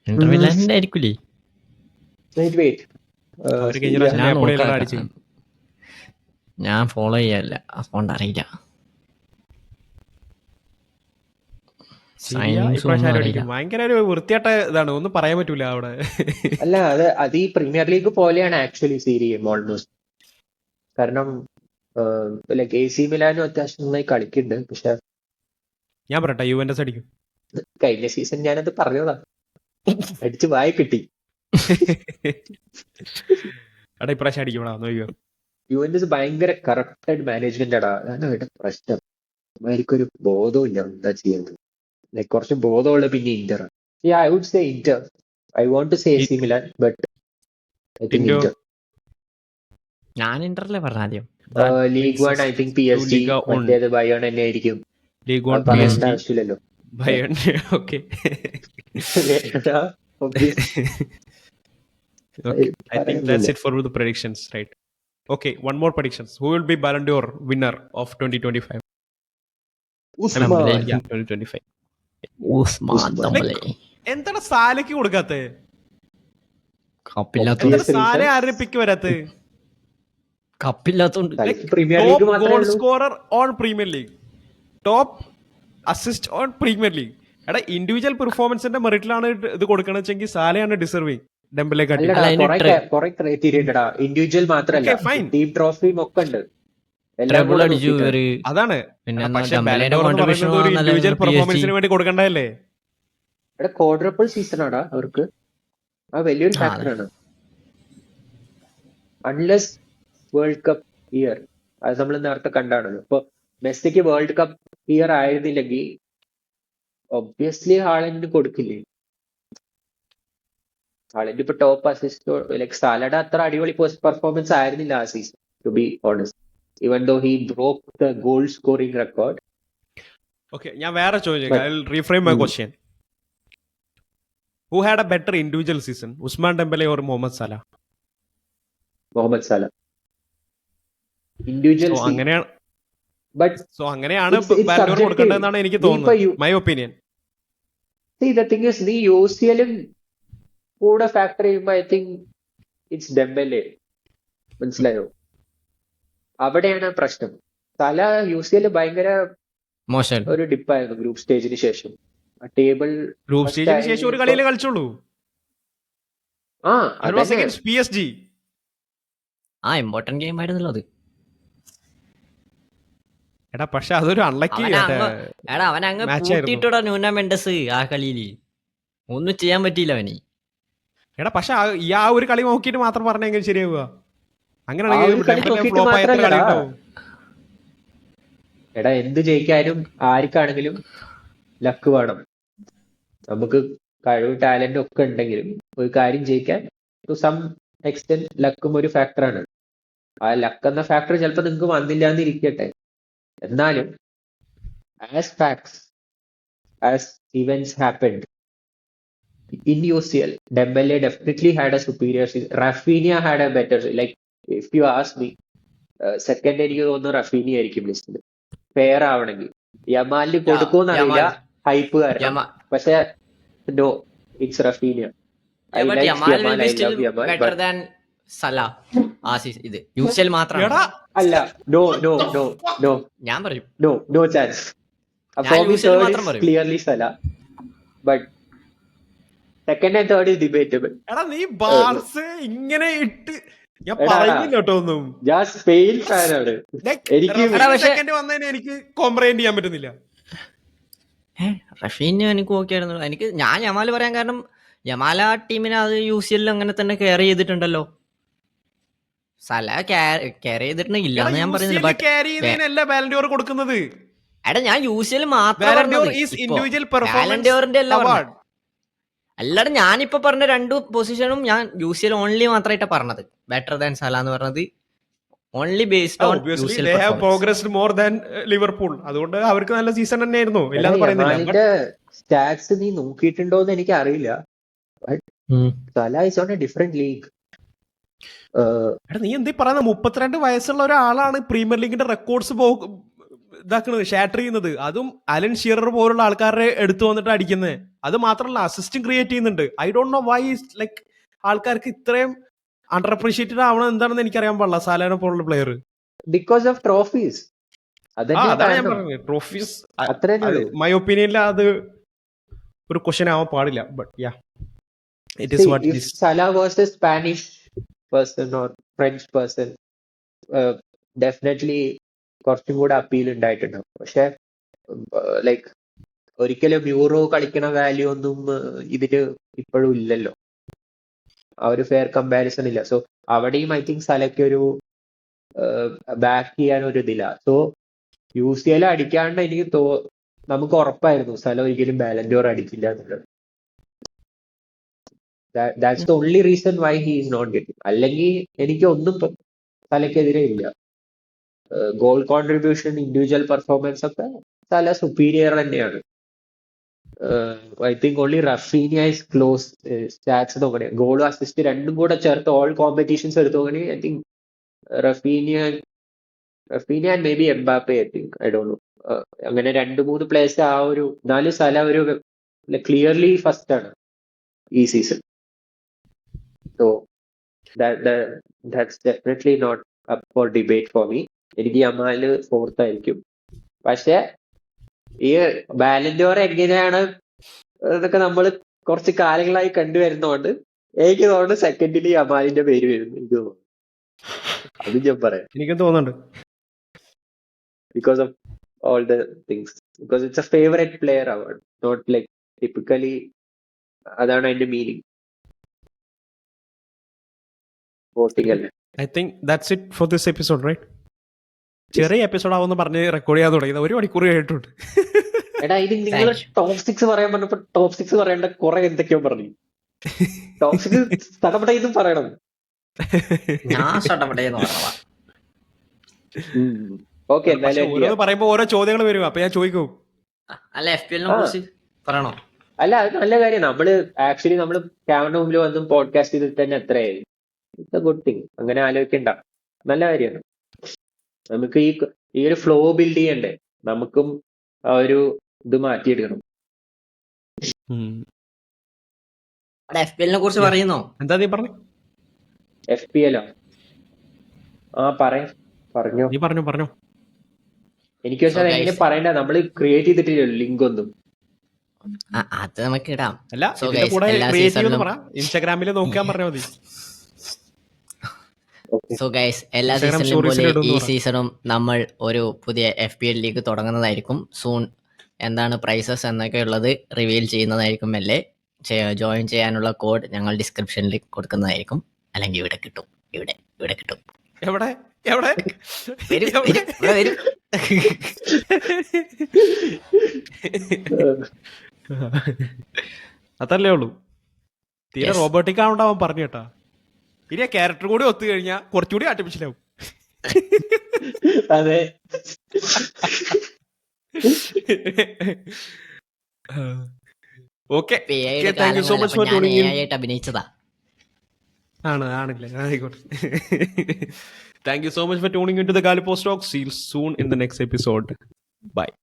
ഇന്റർ മിലാനിന്റെ ആയിരിക്കൂലേ? അവര് കഴിഞ്ഞ പ്രാവശ്യം ഞാൻ നാപ്പോളിയിലാണ് നോക്കാം. അടിച്ചത്. ഞാൻ ഫോളോ ചെയ്യാറില്ല, അതുകൊണ്ട് അറിയില്ല. സിരിയ Signings ഇപ്രാവശ്യം ഒന്നും ആരും അറിയില്ല. അടിക്കും. ഭയങ്കര ഒരു വൃത്തിയായിട്ട ഇതാണ്, ഒന്നും പറയാൻ പറ്റൂല അവിടെ. അല്ല, അത് ഈ പ്രീമിയർ ലീഗ് പോലെയാണ് ആക്ച്വലി സീരിയയും ഓൾമോസ്റ്റ്. കാരണം ലൈക്ക് എ സി മിലാനും അത്യാവശ്യം നന്നായി കളിക്കുന്നുണ്ട്. പക്ഷെ ഞാൻ പറയട്ടെ, യുവന്റസ് അടിക്കും. കഴിഞ്ഞ സീസൺ ഞാനത് പറഞ്ഞതാ, അടിച്ച് വായ കിട്ടി. എടാ ഇപ്രാവശ്യം അടിക്കപ്പെടാ നോക്കിയോ. യുവന്റസ് ഭയങ്കര കറപ്റ്റഡ് മാനേജ്മെന്റ് ആടാ. അതാണ് അവരുടെ പ്രശ്നം. എനിക്കൊരു ബോധവും ഇല്ല എന്താ ചെയ്യുന്നത്. ലൈക്ക് കുറച്ച് ബോധമുള്ള പിന്നെ Inter. I would say Inter. I want to say A C Milan, but I think Inter. Inter. ഞാൻ ഇന്ററിലെ പറഞ്ഞ ആദ്യം. League one I think PSG, Liga on. മറ്റേത് ബയോൺ തന്നെ ആയിരിക്കും. ലീഗ് വൺ പറയേണ്ട PSG ആവശ്യമില്ലല്ലോ. Bayern. Okay okay, I think that's it for the predictions, right? Okay, one more predictions. Who will be Ballon d'Or winner of 2025? Dembele. Yeah, 2025. Usman ദംബലെ. എന്താണ് സാലയ്ക്ക് കൊടുക്കാത്തെ? കപ്പില്ലാത്തോണ്ട്. എന്താണ് സാല ആരുടെ പിക്ക് വരാത്തെ? കപ്പില്ലാത്തോണ്ട്. Premier Top league മാത്രമേ goal ഉള്ളൂ. scorer on Premier League. Top assist on Premier League. എടാ individual പെർഫോമൻസിന്റെ മെറിറ്റിലാണ് ഇത് കൊടുക്കണെന്ന് വെച്ചെങ്കിൽ സാലയാണ് deserving Dembele കാട്ടി. അല്ലടാ, അതിന് കുറെ ക്രൈറ്റീരിയ ഉണ്ടടാ. ഇൻഡിവിജ്വൽ മാത്രമല്ല, Okay, fine. ടീം ട്രോഫിയും ഒക്കെ ഉണ്ട്. എല്ലാം ട്രിപ്പിൾ കൂടെ അടിച്ചു നോക്കിയിട്ടാണ്. ഇവര്. അതാണ്. പിന്നെ പക്ഷേ ഡംബലേന്റെ Ballon d'Or എന്ന് contribution പറയുന്നത് ഒരു നല്ല ഇൻഡിവിജ്വൽ PSG. പെർഫോമൻസിന് വേണ്ടി കൊടുക്കണ്ടല്ലേ? എടാ ക്വാഡ്രപ്പിൾ സീസൺ ആടാ അവർക്ക്. ആ വലിയൊരു ആ, ഫാക്ടറാണ്. അൺലെസ് വേൾഡ് കപ്പ് ഇയർ, അത് നമ്മൾ നേരത്തെ കണ്ടാണല്ലോ. ഇപ്പൊ മെസ്സിക്ക് വേൾഡ് കപ്പ് ഇയർ ആയിരുന്നില്ലെങ്കിൽ ഒബ്വിയസ്ലി ഹാളൻഡിന് കൊടുക്കില്ലേ. ഹാളൻഡ് ഇപ്പൊ ടോപ്പ് അസിസ്റ്റ്, ലൈക് സാലയുടെ അത്ര അടിപൊളി പെർഫോമൻസ് ആയിരുന്നില്ല ആ season, to be honest. Even though he broke the goal scoring record. Okay, ഞാൻ വേറെ ചോദിച്ചേക്കാം. I will reframe my question. Who had a better individual season, Usman Dembele or Mohamed Salah? Mohamed Salah. Individual So അങ്ങനെയാണ് ബട്ട് അങ്ങനെയാണ് It's Ballon d'Or subjective. കൊടുക്കേണ്ടതെന്നാണ് എനിക്ക് ഇപ്പൊ തോന്നുന്നത്. My opinion. the thing is, നീ UCL കൂടെ ഫാക്ടർ ചെയ്യുമ്പോ ഐ തിങ്ക് ഇറ്റ്സ് ഡെംബെലെ. മനസ്സിലായോ? അവിടെയാണ് പ്രശ്നം. തല UCL ഭയങ്കര മോശം. ഒരു ഡിപ്പായിരുന്നു ഗ്രൂപ്പ് സ്റ്റേജിന് ശേഷം. ടേബിൾ ഗ്രൂപ്പ് സ്റ്റേജിന് ശേഷം ഒരു കളിയിലേ കളിച്ചുള്ളൂ. ആ That was against PSG. Important game ആയിരുന്നല്ലോ അത്. എടാ പക്ഷെ അതൊരു അൺലക്കി എടാ അവൻ അങ്ങ് match ആയിരുന്നു. പൂട്ടിയിട്ടോടാ ന്യൂന മെൻഡസ് ആ കളിയില്. ഒന്നും ചെയ്യാൻ പറ്റിയില്ല അവന്. എടാ പക്ഷെ ഈ ആ ഒരു കളി നോക്കിയിട്ട് മാത്രം പറഞ്ഞെങ്കിൽ ശരിയാവുക. ആ ഒരു കളി നോക്കിയിട്ട് മാത്രല്ലടാ. എടാ എന്ത് ജയിക്കാനും ആർക്കാണെങ്കിലും ലക്ക് വേണം. നമുക്ക് കഴിവ് ടാലന്റ് ഒക്കെ ഉണ്ടെങ്കിലും ഒരു കാര്യം ജയിക്കാൻ ടു സം എക്സ്റ്റെന്റ് ലക്കും ഒരു ഫാക്ടറാണ്. ആ ലക്ക് എന്ന ഫാക്ടർ ചിലപ്പോൾ നിങ്ങൾക്ക് വന്നില്ല എന്നിരിക്കട്ടെ, എന്നാലും as facts, as events happened in UCL, Dembele definitely had a superior season. Rafinha had a better, like if you ask me, second എനിക്ക് തോന്നുന്നു Rafinha ആയിരിക്കും ലിസ്റ്റിൽ ഫെയർ ആവണമെങ്കിൽ. യമാലിന് കൊടുക്കുമെന്നറിയില്ല ഹൈപ്പ് കാരണം, പക്ഷെ no, it's Rafinha. I like Yamal, I love Yamal, better but than Salah ആ season. ഇത് UCL മാത്രമാണ്. അല്ല, no, no, no, no, ഞാൻ പറയും no, no chance. For me, UCL third മാത്രം is പറയും. clearly Salah, but second and third is debatable. എടാ നീ ബാർസ ഇങ്ങനെ ഇട്ട് ഞാൻ എടാ പറയുന്നില്ല കേട്ടോ ഒന്നും. ഞാൻ സ്പെയിൻ ഫാനാണ്. എനിക്ക് എടാ, പക്ഷേ- സെക്കൻഡ് വന്നതിന് എനിക്ക് കോംപ്രഹെൻഡ് ചെയ്യാൻ പറ്റുന്നില്ല. റഫീന് എനിക്ക് ഓക്കെ ആയിരുന്നു. ഞാൻ യമാല് പറയാൻ കാരണം യമാല ടീമിനെ അത് UCL അങ്ങനെ തന്നെ കെയർ ചെയ്തിട്ടുണ്ടല്ലോ. സല കെയർ ചെയ്തിട്ടുണ്ടെങ്കിൽ ഇല്ലാന്ന് ഞാൻ പറയുന്നില്ല. ബട്ട് ക്യാരി ചെയ്യുന്നതിനല്ല ബാലൻഡിയോർ കൊടുക്കുന്നത്. എടാ ഞാൻ UCL മാത്രം Ballon d'Or is individual performance award. അല്ലാതെ ഞാനിപ്പോ പറഞ്ഞ രണ്ടു പൊസിഷനും ഞാൻ UCL ഓൺലി മാത്രമായിട്ടാ പറഞ്ഞത്. ബെറ്റർ ദാൻ സല എന്ന് പറഞ്ഞത് only based on Obviously they have progressed more than Liverpool. അതുകൊണ്ട് അവർക്ക് നല്ല സീസൺ തന്നെയായിരുന്നു. ഇല്ലാന്ന് പറയുന്നില്ല. യമാലിന്റെ സ്റ്റാറ്റ്സ് നീ നോക്കിയിട്ടുണ്ടോന്ന് എനിക്ക് അറിയില്ല. Salah is on a different league. എടാ നീ എന്തീ പറയുന്നത്? 32 വയസ്സുള്ള ഒരാളാണ് പ്രീമിയർ ലീഗിന്റെ റെക്കോർഡ്സ് ഇതാക്കുന്നത്, ഷാറ്റർ ചെയ്യുന്നത്. അതും അലൻ ഷീറർ പോലുള്ള ആൾക്കാരെ എടുത്തു വന്നിട്ട് അടിക്കുന്നത്. അത് മാത്രമല്ല അസിസ്റ്റും ക്രിയേറ്റ് ചെയ്യുന്നുണ്ട്. I don't no Y like ആൾക്കാർക്ക് ഇത്രയും അണ്ടർ അപ്രീഷിയേറ്റഡ് ആവണം എന്താണെന്ന് എനിക്കറിയാൻ പാടില്ല. സാലാനെ പോലുള്ള പ്ലെയർ ബിക്കോസ് ഓഫ് ട്രോഫീസ്. അതാണ് ഞാൻ പറഞ്ഞത്. ട്രോഫീസ് മൈ ഒപ്പീനിയനിൽ അത് ഒരു ക്വസ്റ്റ്യൻ ആവാൻ പാടില്ല. But yeah it is what it is. Salah was a Spanish person or French person, definitely കുറച്ചും കൂടെ അപ്പീൽ ഉണ്ടായിട്ടുണ്ടാവും. പക്ഷെ ലൈക്ക് ഒരിക്കലും യൂറോ കളിക്കണ വാല്യൂ ഒന്നും ഇതിന് ഇപ്പോഴും ഇല്ലല്ലോ. ആ ഒരു ഫെയർ കമ്പാരിസൺ ഇല്ല. സോ അവിടെയും ഐ തിങ്ക് സലയ്ക്ക് ഒരു ബാക്ക് ചെയ്യാൻ ഒരു ഇതില്ല. സോ UCL അടിക്കാണ്ട് എനിക്ക് നമുക്ക് ഉറപ്പായിരുന്നു സല ഒരിക്കലും ബാലൻഡിയോർ അടിക്കില്ല എന്നുള്ളത്. That's the only reason why he is not getting. അല്ലെങ്കിൽ എനിക്ക് ഒന്നും സലയ്ക്കെതിരെ ഇല്ല. ഗോൾ കോൺട്രിബ്യൂഷൻ, ഇൻഡിവിജ്വൽ പെർഫോമൻസ് ഒക്കെ സല സുപ്പീരിയർ തന്നെയാണ്. I think only Raphinha is close. Stats നോക്കണേ, ഗോളും അസിസ്റ്റ് രണ്ടും കൂടെ ചേർത്ത് ഓൾ കോമ്പറ്റീഷൻസ് എടുത്തു നോക്കണേ I think Raphinha and may be Mbappe I think, I don't no. അങ്ങനെ 2-3 പ്ലേയേഴ്സ് ആ ഒരു 4 സല ഒരു ക്ലിയർലി ഫസ്റ്റ് ആണ് ഈ season. So that's definitely not up for debate for me. എനിക്ക് യമാല് 4th ആയിരിക്കും. പക്ഷെ ഈ ബാലൻഡിയോർ എങ്ങനെയാണ് എന്നൊക്കെ നമ്മൾ കുറച്ച് കാലങ്ങളായി കണ്ടുവരുന്നോണ്ട് എനിക്ക് തോന്നുന്നു സെക്കൻഡിൽ യമാലിന്റെ പേര് വരുന്നു. എനിക്ക് തോന്നുന്നു അത് ഞാൻ പറയാം. എനിക്കും തോന്നുന്നുണ്ട്. Because of all the things. Because it's a favorite player award, not like typically അതാണ് അതിന്റെ മീനിങ്. വോട്ടിംഗ് അല്ലേ. I think that's it for this episode, right? ചെറിയ എപ്പിസോഡ് ആവുമെന്ന് പറഞ്ഞ് റെക്കോർഡ് ചെയ്യാൻ തുടങ്ങിയത് 1 മണിക്കൂർ കഴിഞ്ഞിട്ടുണ്ട്. എടാ ഇത് നിങ്ങൾ ടോപ്പ് 6 പറയാൻ പറഞ്ഞപ്പോ ടോപ്പ് 6 പറയേണ്ട കുറെ എന്തൊക്കെയോ പറഞ്ഞു. ടോപ്പ് 6 തടപടയെന്നും പറയണം. ഓക്കെ, എന്തായാലും പറയുമ്പോ ഓരോ ചോദ്യങ്ങൾ വരും. അപ്പൊ ഞാൻ ചോദിക്കും, അല്ല FPL കുറിച്ച് പറയണോ? അല്ല അത് നല്ല കാര്യം. നമ്മള് ക്യാമറ മുമ്പിൽ വന്നും പോഡ്കാസ്റ്റ് ചെയ്തിട്ട് തന്നെ എത്രയായി. It's A good thing. അങ്ങനെ ആലോചിക്കണ്ട, നല്ല കാര്യമാണ്. നമുക്ക് ഈ ഒരു ഫ്ലോ ബിൽഡ് ചെയ്യണ്ടേ. നമുക്കും ആ ഒരു ഇത് മാറ്റിയെടുക്കണം. FPL കുറിച്ച് പറയുന്നോ? എന്താ നീ പറഞ്ഞു? FPL പറഞ്ഞോ. നീ പറഞ്ഞോ. എനിക്ക് പക്ഷെ എങ്ങനെ പറയണ്ട, നമ്മള് ക്രിയേറ്റ് ചെയ്തിട്ടില്ലല്ലോ ലിങ്ക് ഒന്നും. അത് നമുക്ക് ഇടാം. അല്ല ഇതിന്റെ കൂടെ ക്രിയേറ്റീവ് പറ, ഇൻസ്റ്റാഗ്രാമിൽ നോക്കാൻ പറഞ്ഞാൽ മതി. സോ ഗൈസ്, എല്ലാ സീസണിലും പോലെ ഈ സീസണും നമ്മൾ ഒരു പുതിയ FPL ലീഗ് തുടങ്ങുന്നതായിരിക്കും. സൂൺ എന്താണ് പ്രൈസസ് എന്നൊക്കെ ഉള്ളത് റിവീൽ ചെയ്യുന്നതായിരിക്കും. മെല്ലെ ജോയിൻ ചെയ്യാനുള്ള കോഡ് ഞങ്ങൾ ഡിസ്ക്രിപ്ഷനിൽ കൊടുക്കുന്നതായിരിക്കും. അല്ലെങ്കിൽ ഇവിടെ കിട്ടും. എവിടെ അതല്ലേ ഉള്ളൂ. തീരെ റോബോട്ടിക് ആവണ്ടാവാൻ പറഞ്ഞു കേട്ടാ. ഇനി ക്യാരക്ടർ കൂടി ഒത്തു കഴിഞ്ഞാൽ കുറച്ചുകൂടി ആർട്ടിഫിഷ്യൽ ആവും. അതെ. Okay, thank you so much for tuning in. അഭിനയിച്ചതാ ആണല്ലേ, ആയിക്കോട്ടെ. Thank you so much for tuning into the Galipost Talk. See you soon in the next episode. Bye.